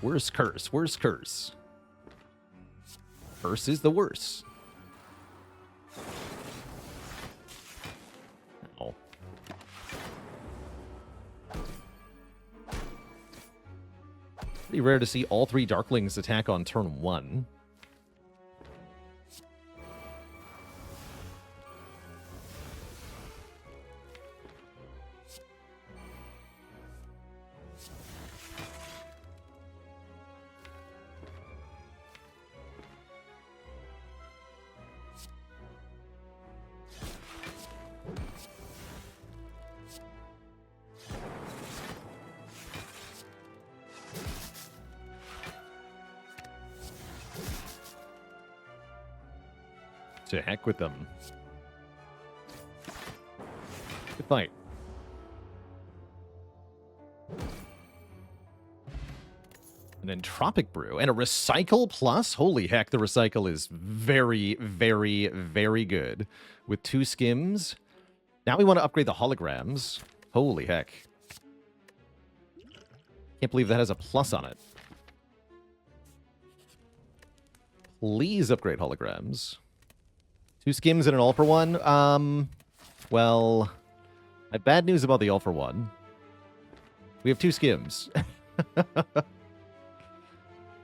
Worst curse. Worst curse. Curse is the worst. Oh. Pretty rare to see all 3 Darklings attack on turn 1. To heck with them. Good fight. An Entropic Brew and a Recycle Plus? Holy heck, the Recycle is very, very, very good. With 2 skims. Now we want to upgrade the holograms. Holy heck. Can't believe that has a plus on it. Please upgrade holograms. 2 skims and an all for 1. Well, I have bad news about the all for 1. We have 2 skims.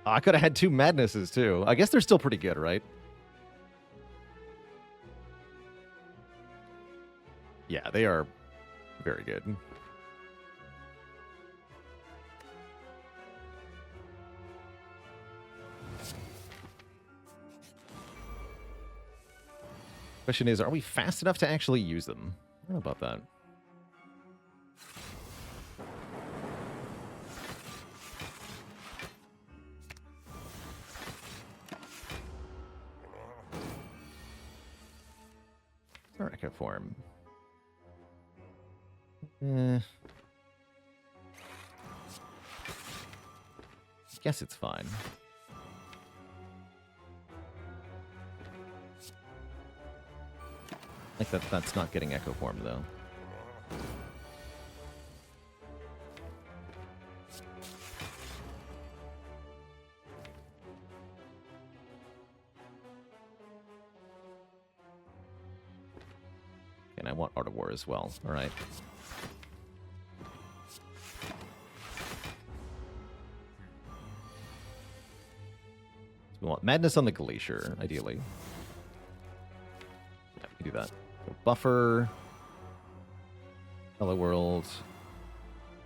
I could have had 2 madnesses too. I guess they're still pretty good, right? Yeah, they are very good. Question is, are we fast enough to actually use them? I don't know about that. Or Echo Form. Guess it's fine. Like that's not getting Echo Form, though. And I want Art of War as well. All right. So we want Madness on the Glacier, ideally. Yeah, we can do that. So Buffer. Hello World.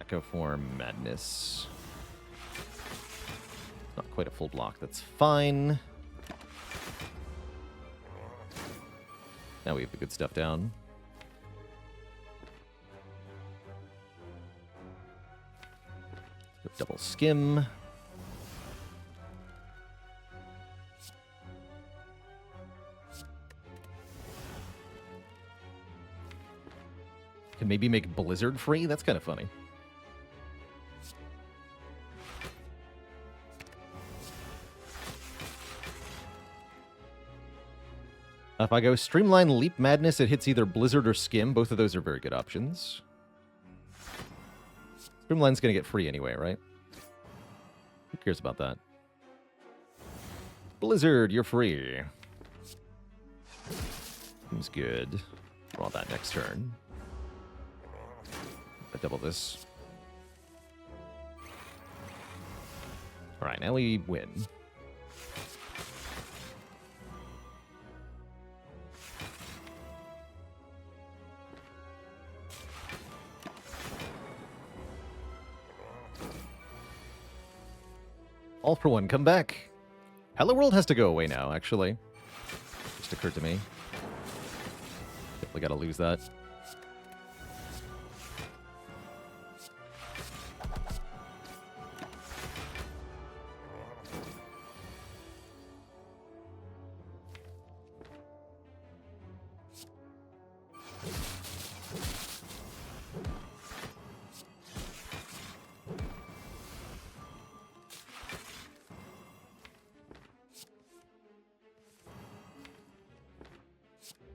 Echo Form, Madness. Not quite a full block. That's fine. Now we have the good stuff down. Double Skim. Can maybe make Blizzard free? That's kind of funny. If I go Streamline Leap Madness, it hits either Blizzard or Skim. Both of those are very good options. Streamline's going to get free anyway, right? Who cares about that? Blizzard, you're free. Seems good. Draw that next turn. I double this. Alright, now we win. All for one, come back. Hello World has to go away now, actually. Just occurred to me. Definitely gotta lose that.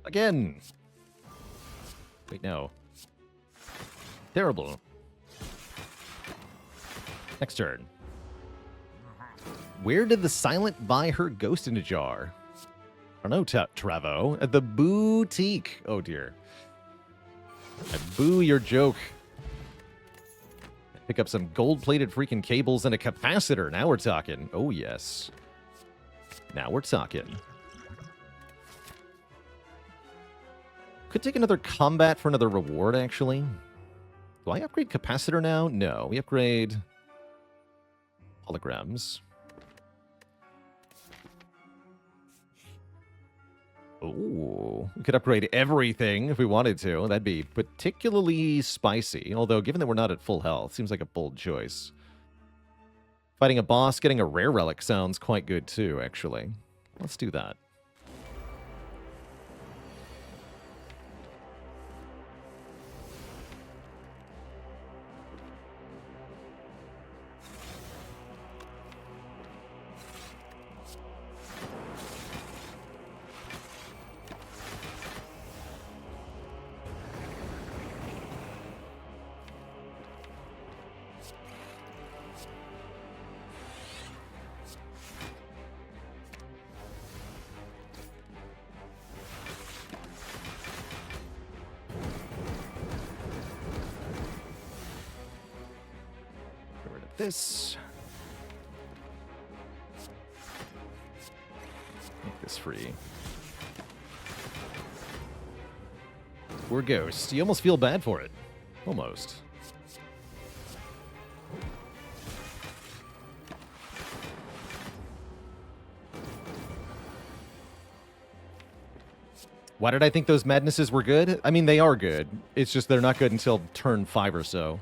Again. Wait, no. Terrible. Next turn. Where did the silent buy her ghost in a jar? I don't know, Travo. At the boutique. Oh, dear. I boo your joke. Pick up some gold-plated freaking cables and a capacitor. Now we're talking. Oh, yes. Now we're talking. Could take another combat for another reward, actually. Do I upgrade capacitor now? No, we upgrade holograms. Ooh, we could upgrade everything if we wanted to. That'd be particularly spicy. Although, given that we're not at full health, seems like a bold choice. Fighting a boss, getting a rare relic sounds quite good too, actually. Let's do that. This. Make this free. We're Ghost. You almost feel bad for it. Almost. Why did I think those madnesses were good? I mean, they are good. It's just they're not good until turn 5 or so.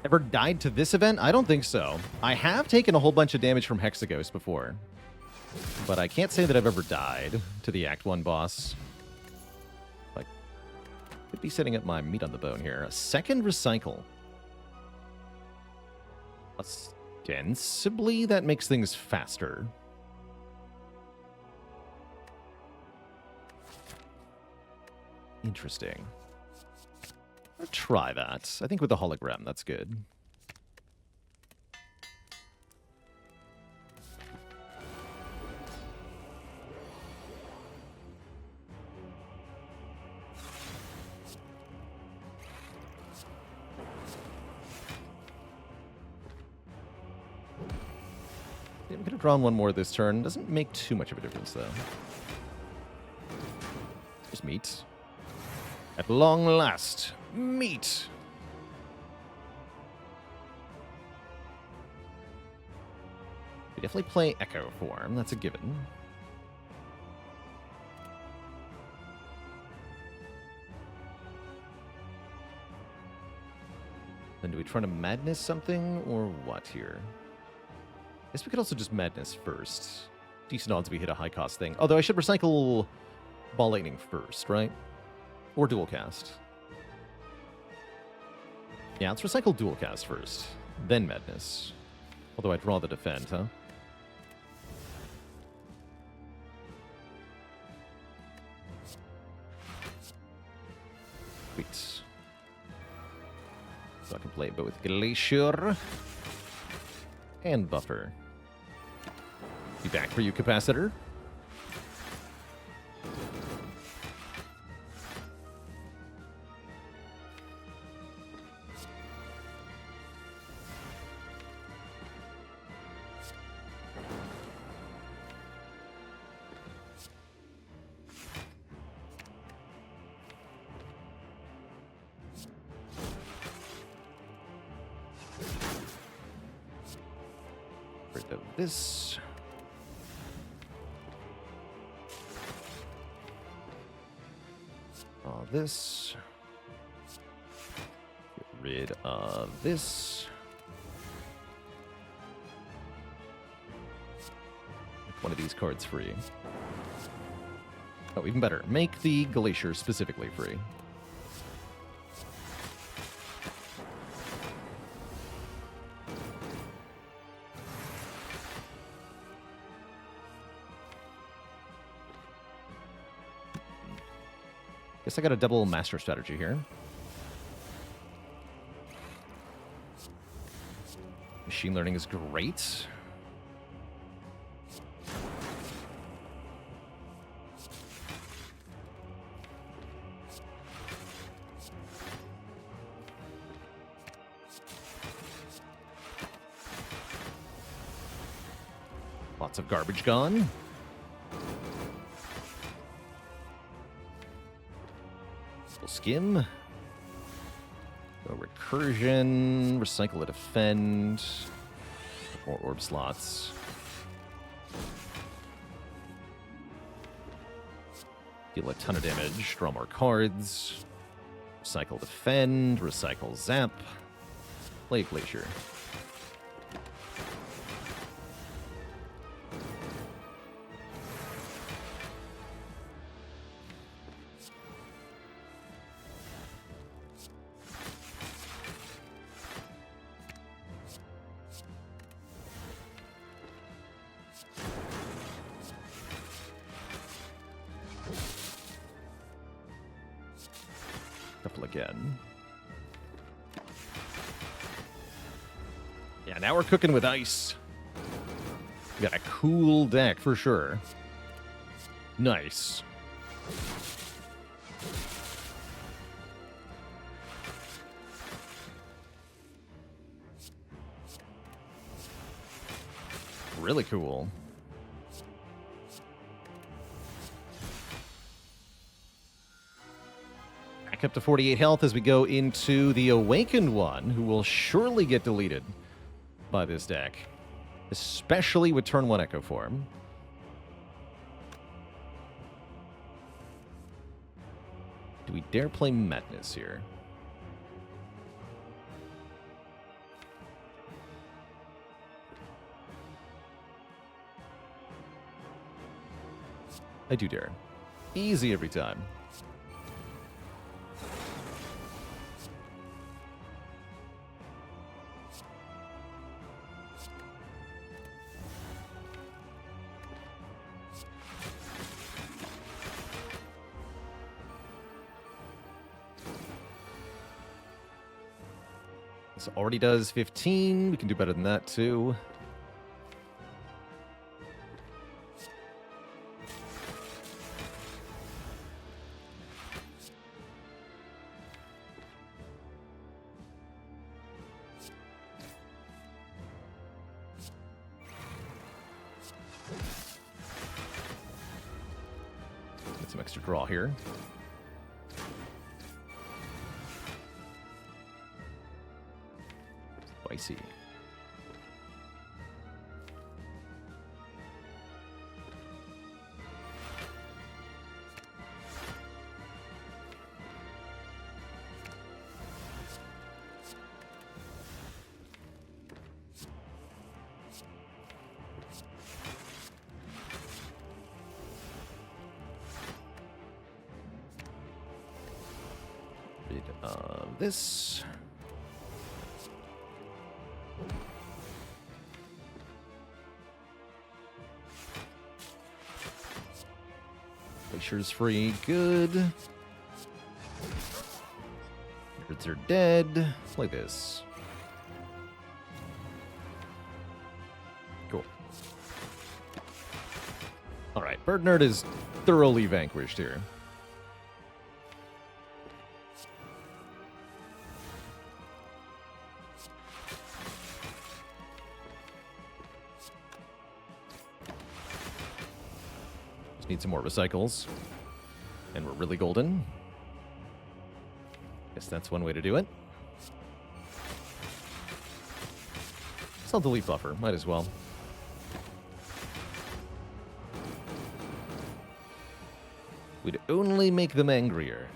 Ever died to this event? I don't think so. I have taken a whole bunch of damage from Hexaghost before, but I can't say that I've ever died to the Act 1 boss. Like, could be setting up my meat on the bone here. A second recycle. Ostensibly, that makes things faster. Interesting. I'll try that. I think with the hologram, that's good. I'm going to draw on one more this turn. Doesn't make too much of a difference, though. There's meat. At long last, meat. We definitely play Echo form. That's a given. Then do we try to madness something or what here? I guess we could also just madness first. Decent odds we hit a high cost thing. Although I should recycle Ball Lightning first, right? Or dual cast. Yeah, let's recycle dual cast first. Then madness. Although I'd draw the defend, huh? Sweet. So I can play both Glacier and Buffer. Be back for you, Capacitor. Rid of this. This. Get rid of this. Make one of these cards free. Oh, even better. Make the Glacier specifically free. Guess I got a double master strategy here. Machine learning is great. Lots of garbage gone. Skim. Go recursion. Recycle a defend. More orb slots. Deal a ton of damage. Draw more cards. Recycle defend. Recycle zap. Play Glacier. Again. Yeah, now we're cooking with ice. We got a cool deck for sure. Nice. Really cool. Back up to 48 health as we go into the Awakened one, who will surely get deleted by this deck. Especially with turn 1 Echo Form. Do we dare play Madness here? I do dare. Easy every time. This already does 15. We can do better than that, too. Get some extra draw here. Spicy. Rid of this. Glacier's free, good. Birds are dead. Play this. Cool. Alright, Bird Nerd is thoroughly vanquished here. Need some more recycles. And we're really golden. Guess that's one way to do it. I'll delete buffer. Might as well. Would only make them angrier.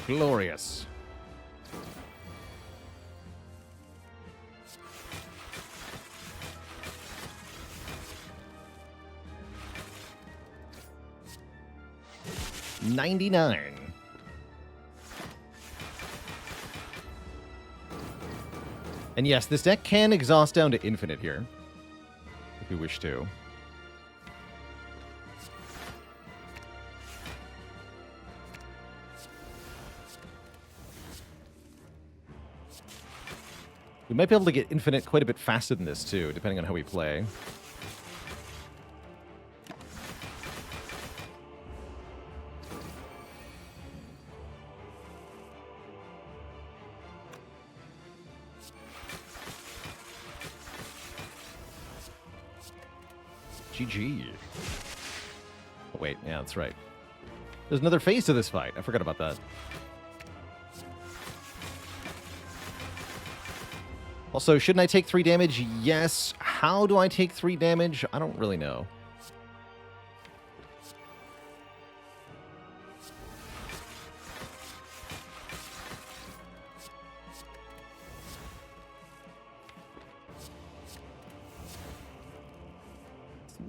Glorious. $99. And yes, this deck can exhaust down to infinite here, if we wish to. We might be able to get infinite quite a bit faster than this, too, depending on how we play. GG. Oh, wait, yeah, that's right. There's another phase to this fight. I forgot about that. Also, shouldn't I take 3 damage? Yes. How do I take 3 damage? I don't really know.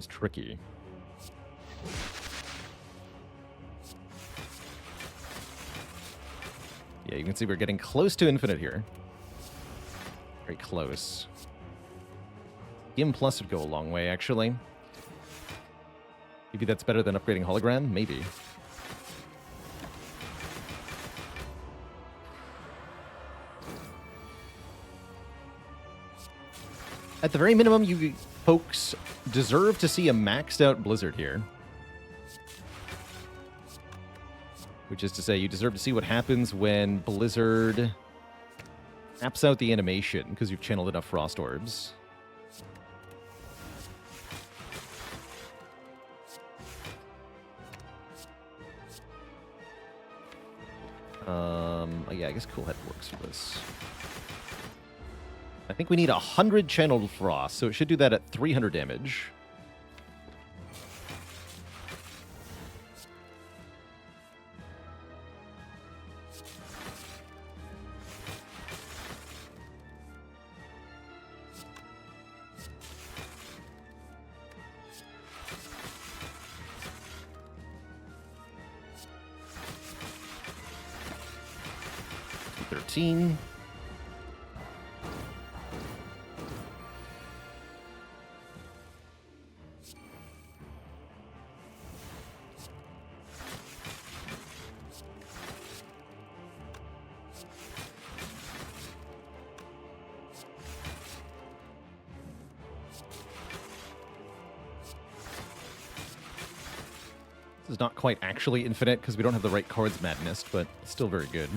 Seems tricky. Yeah, you can see we're getting close to infinite here. Very close. Skim Plus would go a long way, actually. Maybe that's better than upgrading Hologram? Maybe. At the very minimum, you folks deserve to see a maxed out Blizzard here. Which is to say, you deserve to see what happens when Blizzard taps out the animation because you've channeled enough Frost Orbs. Yeah, I guess Cool Head works for this. I think we need 100 channeled Frost, so it should do that at 300 damage. $13. This is not quite actually infinite because we don't have the right cards madness, but it's still very good.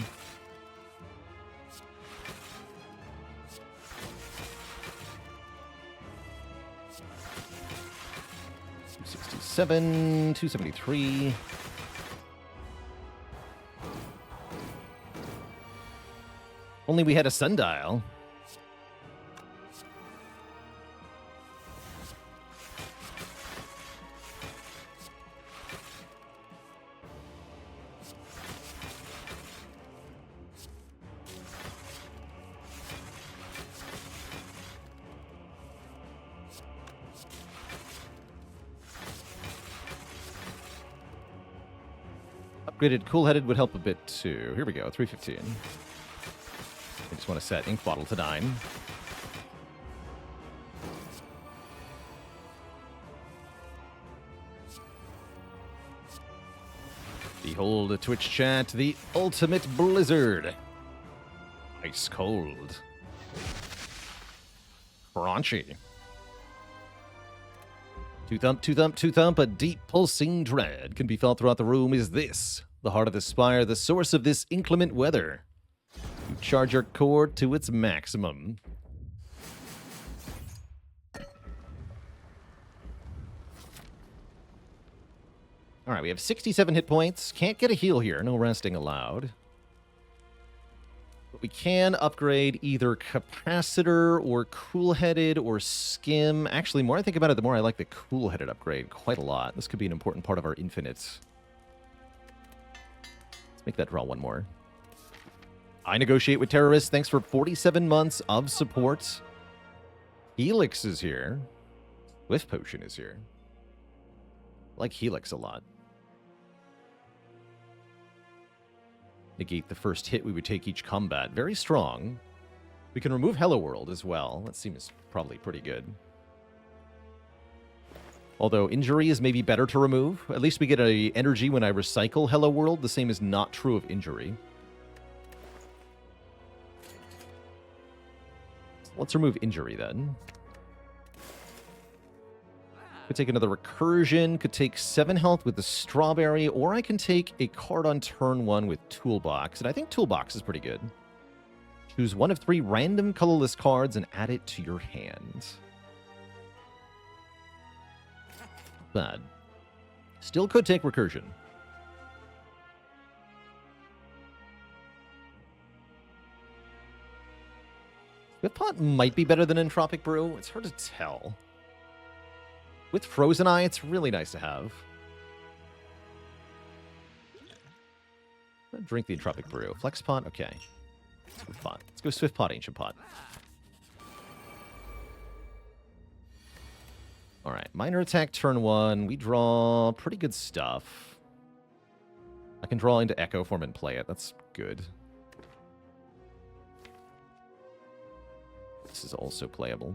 273. Only we had a sundial. Upgraded Cool-Headed would help a bit too. Here we go, 315. I just want to set Ink Bottle to 9. Behold a Twitch chat, the ultimate Blizzard. Ice cold. Crunchy. Two thump, two thump, two thump, a deep pulsing dread can be felt throughout the room. Is this the heart of the spire, the source of this inclement weather? You charge your core to its maximum. Alright, we have 67 hit points. Can't get a heal here. No resting allowed. But we can upgrade either Capacitor or Cool-Headed or Skim. Actually, the more I think about it, the more I like the Cool-Headed upgrade quite a lot. This could be an important part of our Infinite. Let's make that draw one more. I negotiate with terrorists. Thanks for 47 months of support. Helix is here. Swift Potion is here. I like Helix a lot. Negate the first hit we would take each combat. Very strong. We can remove Hello World as well. That seems probably pretty good. Although injury is maybe better to remove. At least we get a energy when I recycle Hello World. The same is not true of injury. Let's remove injury then. Could take another recursion, could take 7 health with the strawberry, or I can take a card on turn 1 with Toolbox, and I think Toolbox is pretty good. Choose 1 of 3 random colorless cards and add it to your hand. Bad. Still could take recursion. Whippot might be better than Entropic Brew. It's hard to tell. With Frozen Eye, it's really nice to have. Drink the Entropic Brew. Flex Pot? Okay. Swift Pot. Let's go Swift Pot, Ancient Pot. All right, minor attack turn 1. We draw pretty good stuff. I can draw into Echo Form and play it. That's good. This is also playable.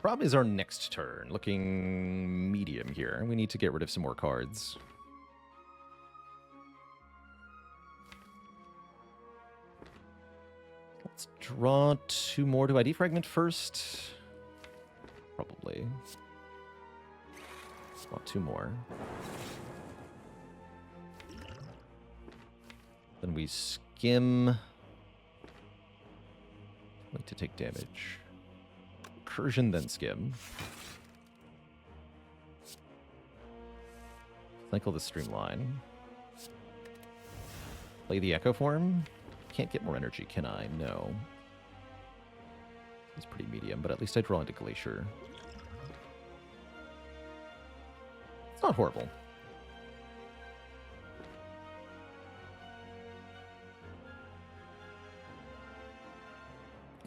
Problem is our next turn. Looking medium here. We need to get rid of some more cards. Let's draw 2 more. Do I defragment first? Probably. Draw 2 more. Then we skim. Like to take damage. Recursion, then skim. Cycle the streamline. Play the Echo Form. Can't get more energy, can I? No. It's pretty medium, but at least I draw into Glacier. It's not horrible.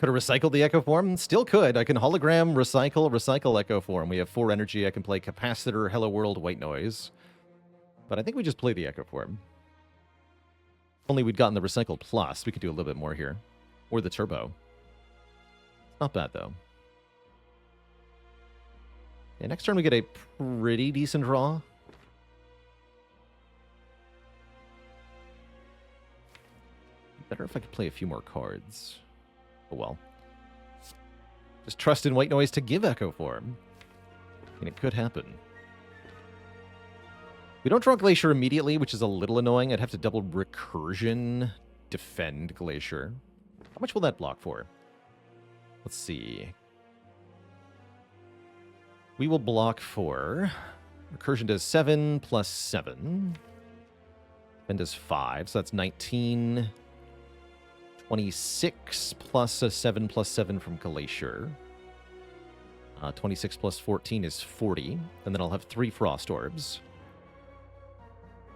Could have recycled the Echo Form? Still could. I can hologram, recycle Echo Form. We have 4 energy. I can play Capacitor, Hello World, White Noise. But I think we just play the Echo Form. Only we'd gotten the Recycle Plus. We could do a little bit more here. Or the Turbo. Not bad, though. Yeah, next turn we get a pretty decent draw. Better if I could play a few more cards. Oh well. Just trust in White Noise to give Echo Form. I mean, it could happen. We don't draw Glacier immediately, which is a little annoying. I'd have to double Recursion, defend Glacier. How much will that block for? Let's see. We will block for... Recursion does 7 plus 7. And does 5, so that's 19... 26 plus a 7 plus 7 from Glacier. 26 plus 14 is 40. And then I'll have 3 Frost Orbs.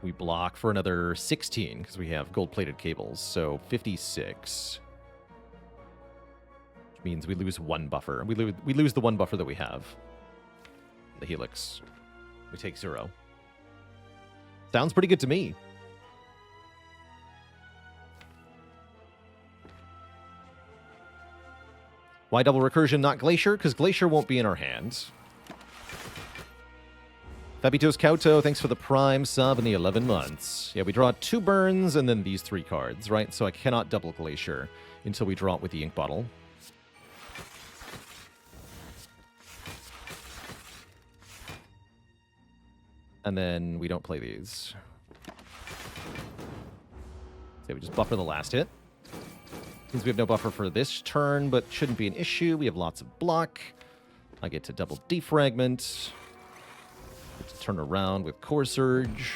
We block for another 16 because we have gold-plated cables. So 56. Which means we lose 1 buffer. We lose the 1 buffer that we have. The Helix. We take 0. Sounds pretty good to me. Why double Recursion, not Glacier? Because Glacier won't be in our hands. Fabitos Kauto, thanks for the Prime sub in the 11 months. Yeah, we draw 2 burns and then these 3 cards, right? So I cannot double Glacier until we draw it with the Ink Bottle. And then we don't play these. So we just buffer the last hit. Means we have no buffer for this turn, but shouldn't be an issue. We have lots of block. I get to double defragment. Get to turn around with Core Surge.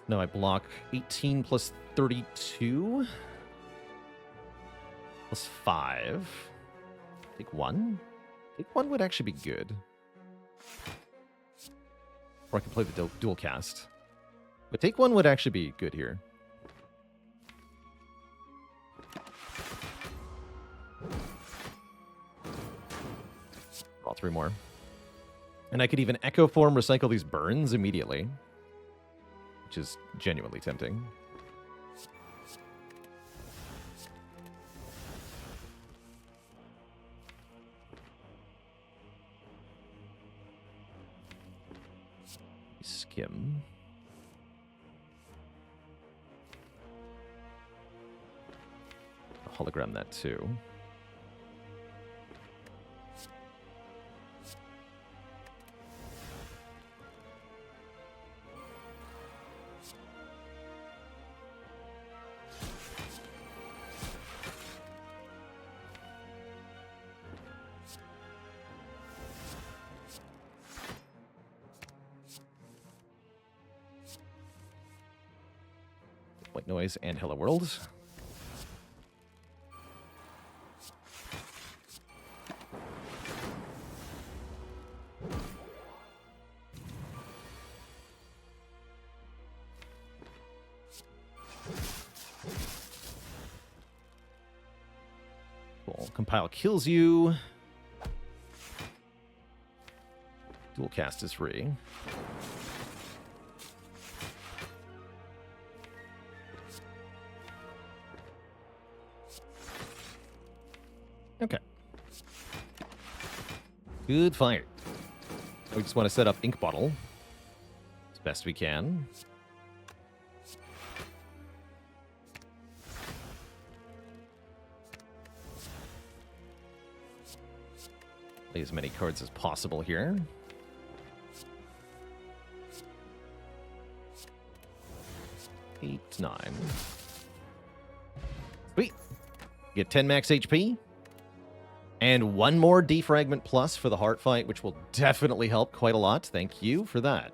Now I block 18 plus 32. Plus 5. Take 1. Take 1 would actually be good. Or I can play the dual cast. But take 1 would actually be good here. Draw 3 more. And I could even Echo Form recycle these burns immediately. Which is genuinely tempting. Skim. I'll hologram that too. White Noise and Hello World. Compile kills you. Dual cast is free. Okay. Good fight. We just want to set up Ink Bottle as best we can. Play as many cards as possible here. Eight, 9. Sweet. Get 10 max HP. And one more defragment plus for the heart fight, which will definitely help quite a lot. Thank you for that.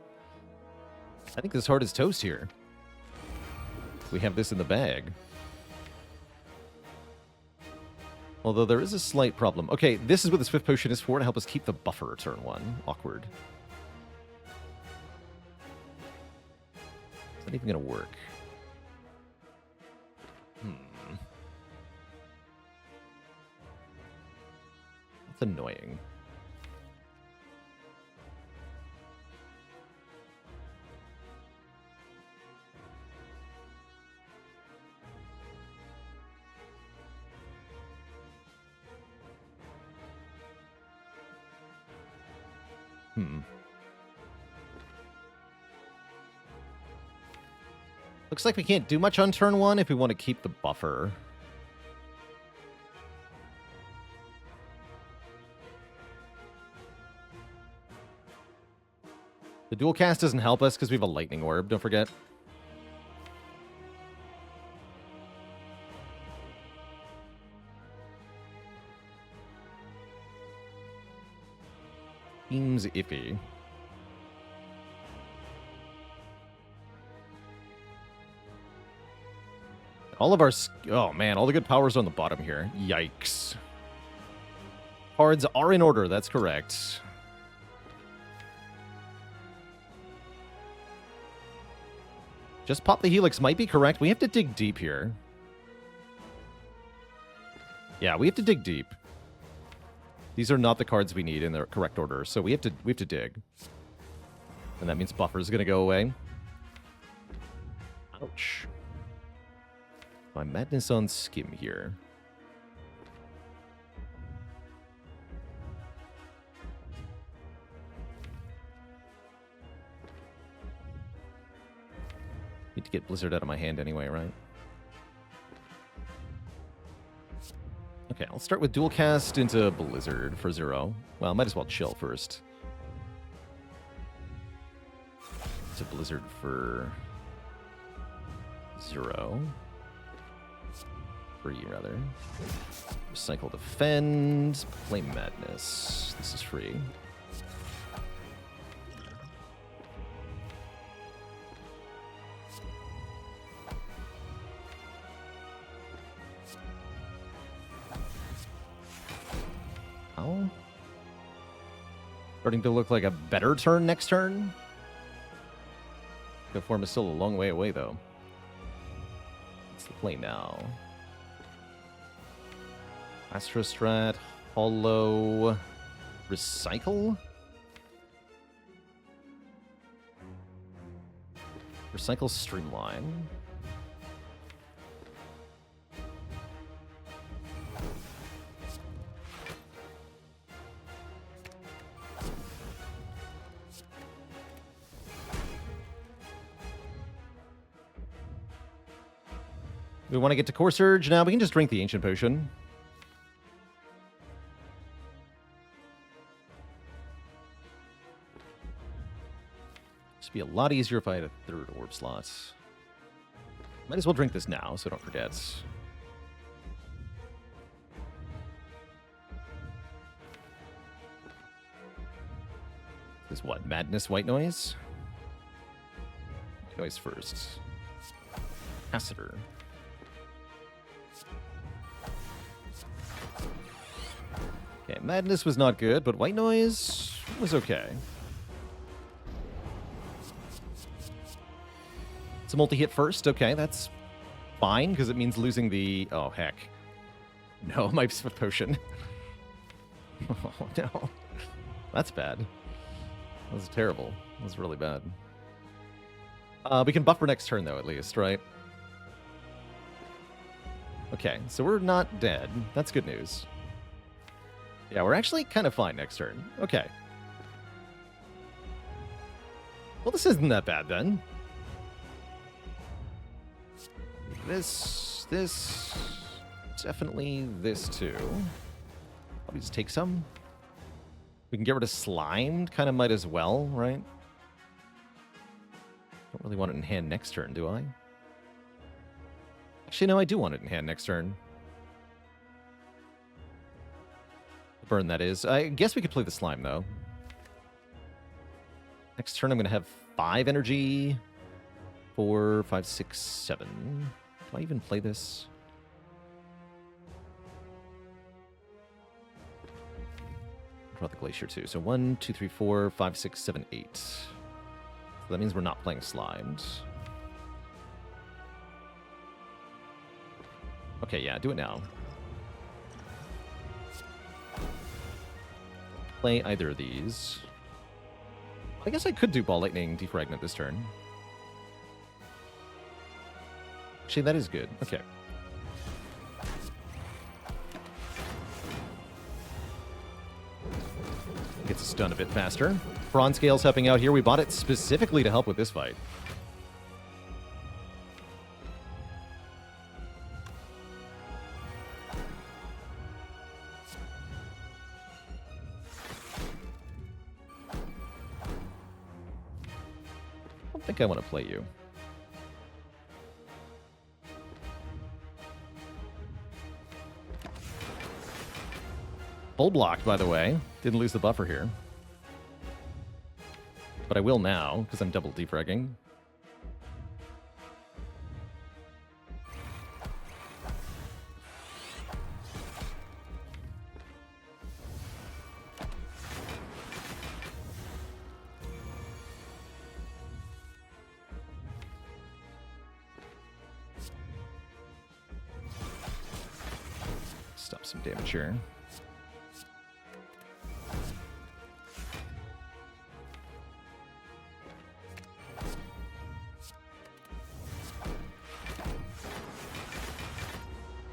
I think this heart is toast here. We have this in the bag. Although there is a slight problem. Okay, this is what the Swift Potion is for, to help us keep the buffer turn 1. Awkward. Is that even going to work? That's annoying. Looks like we can't do much on turn 1 if we want to keep the buffer. The dual cast doesn't help us because we have a lightning orb, don't forget. Seems iffy. All of our... Oh, man, all the good powers are on the bottom here. Yikes. Cards are in order, that's correct. Just pop the Helix might be correct. We have to dig deep here. Yeah, we have to dig deep. These are not the cards we need in the correct order, so we have to dig. And that means buffer is going to go away. Ouch. My madness on skim here. Need to get Blizzard out of my hand anyway, right? Okay, I'll start with dual cast into Blizzard for 0. Well, might as well chill first. To Blizzard for 0. 3, rather. Recycle defend. Play madness. This is free. Oh. Starting to look like a better turn next turn. The form is still a long way away, though. What's the play now? Astrostrat, Hollow, Recycle? Recycle Streamline. We want to get to Core Surge now. We can just drink the Ancient Potion. This would be a lot easier if I had a 3rd orb slot. Might as well drink this now, so don't forget. This is what? Madness, White Noise? White Noise first. Capacitor. Okay, Madness was not good, but White Noise was okay. It's a multi-hit first. Okay, that's fine, because it means losing the... Oh, heck. No, my potion. Oh, no. That's bad. That was terrible. That was really bad. We can buffer next turn, though, at least, right? Okay, so we're not dead. That's good news. Yeah, we're actually kind of fine next turn. Okay. Well, this isn't that bad, then. This, definitely this, too. Probably just take some. We can get rid of Slimed, kind of might as well, right? Don't really want it in hand next turn, do I? Actually, no, I do want it in hand next turn. Burn, that is. I guess we could play the Slime, though. Next turn, I'm going to have 5 energy. 4, 5, 6, 7. Do I even play this? Draw the Glacier, too. So 1, 2, 3, 4, 5, 6, 7, 8. So that means we're not playing Slimed. Okay, yeah, do it now. Play either of these. I guess I could do Ball Lightning Defragment this turn. Actually, that is good. Okay. Gets us done a bit faster. Bronze Scale's helping out here. We bought it specifically to help with this fight. I think I want to play you. Full blocked, by the way. Didn't lose the buffer here. But I will now, because I'm double defragging. Stop some damage here.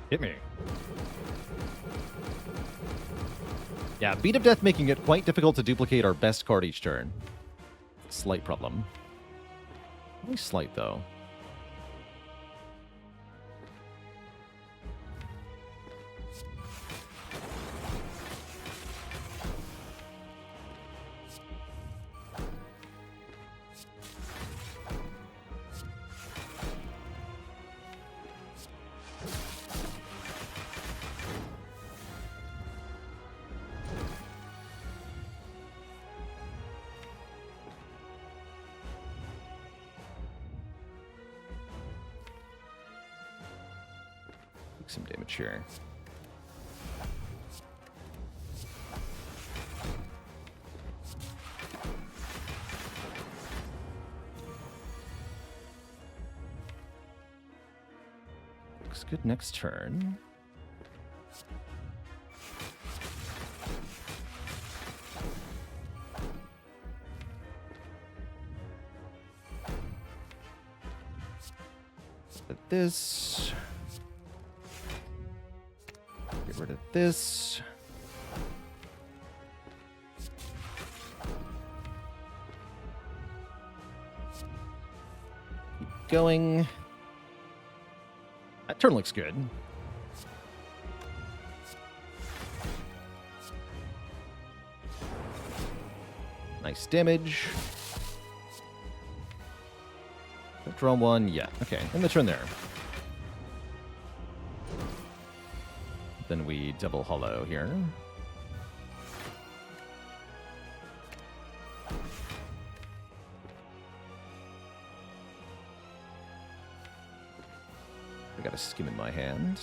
Hit me. Yeah, Beat of Death making it quite difficult to duplicate our best card each turn. Slight problem. Only slight, though. Some damage here. Looks good next turn. But this. Get rid of this. Keep going. That turn looks good. Nice damage. Draw one. Yeah. Okay. End the turn there. Then we double hollow here. I got a skim in my hand.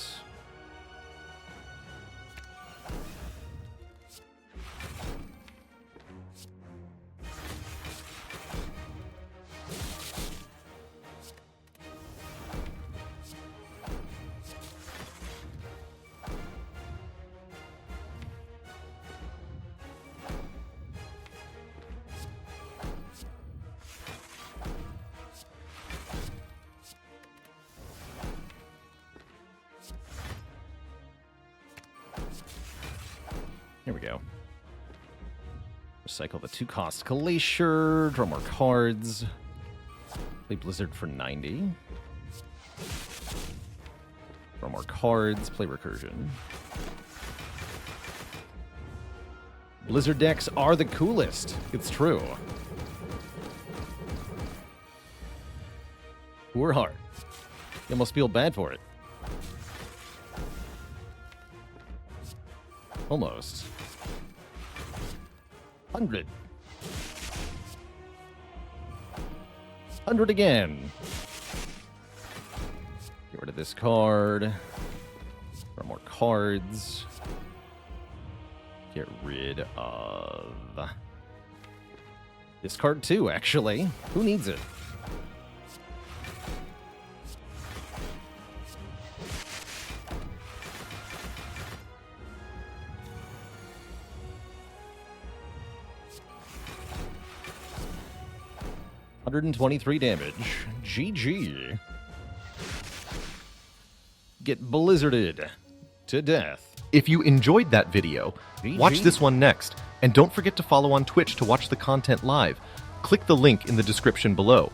Here we go. Recycle the 2-cost Glacier. Draw more cards. Play Blizzard for 90. Draw more cards. Play Recursion. Blizzard decks are the coolest. It's true. Poor heart. You almost feel bad for it. Almost. 100. 100 again. Get rid of this card. Draw more cards. Get rid of this card too, actually. Who needs it? $123 damage. GG. Get blizzarded to death. If you enjoyed that video, watch this one next. And don't forget to follow on Twitch to watch the content live. Click the link in the description below.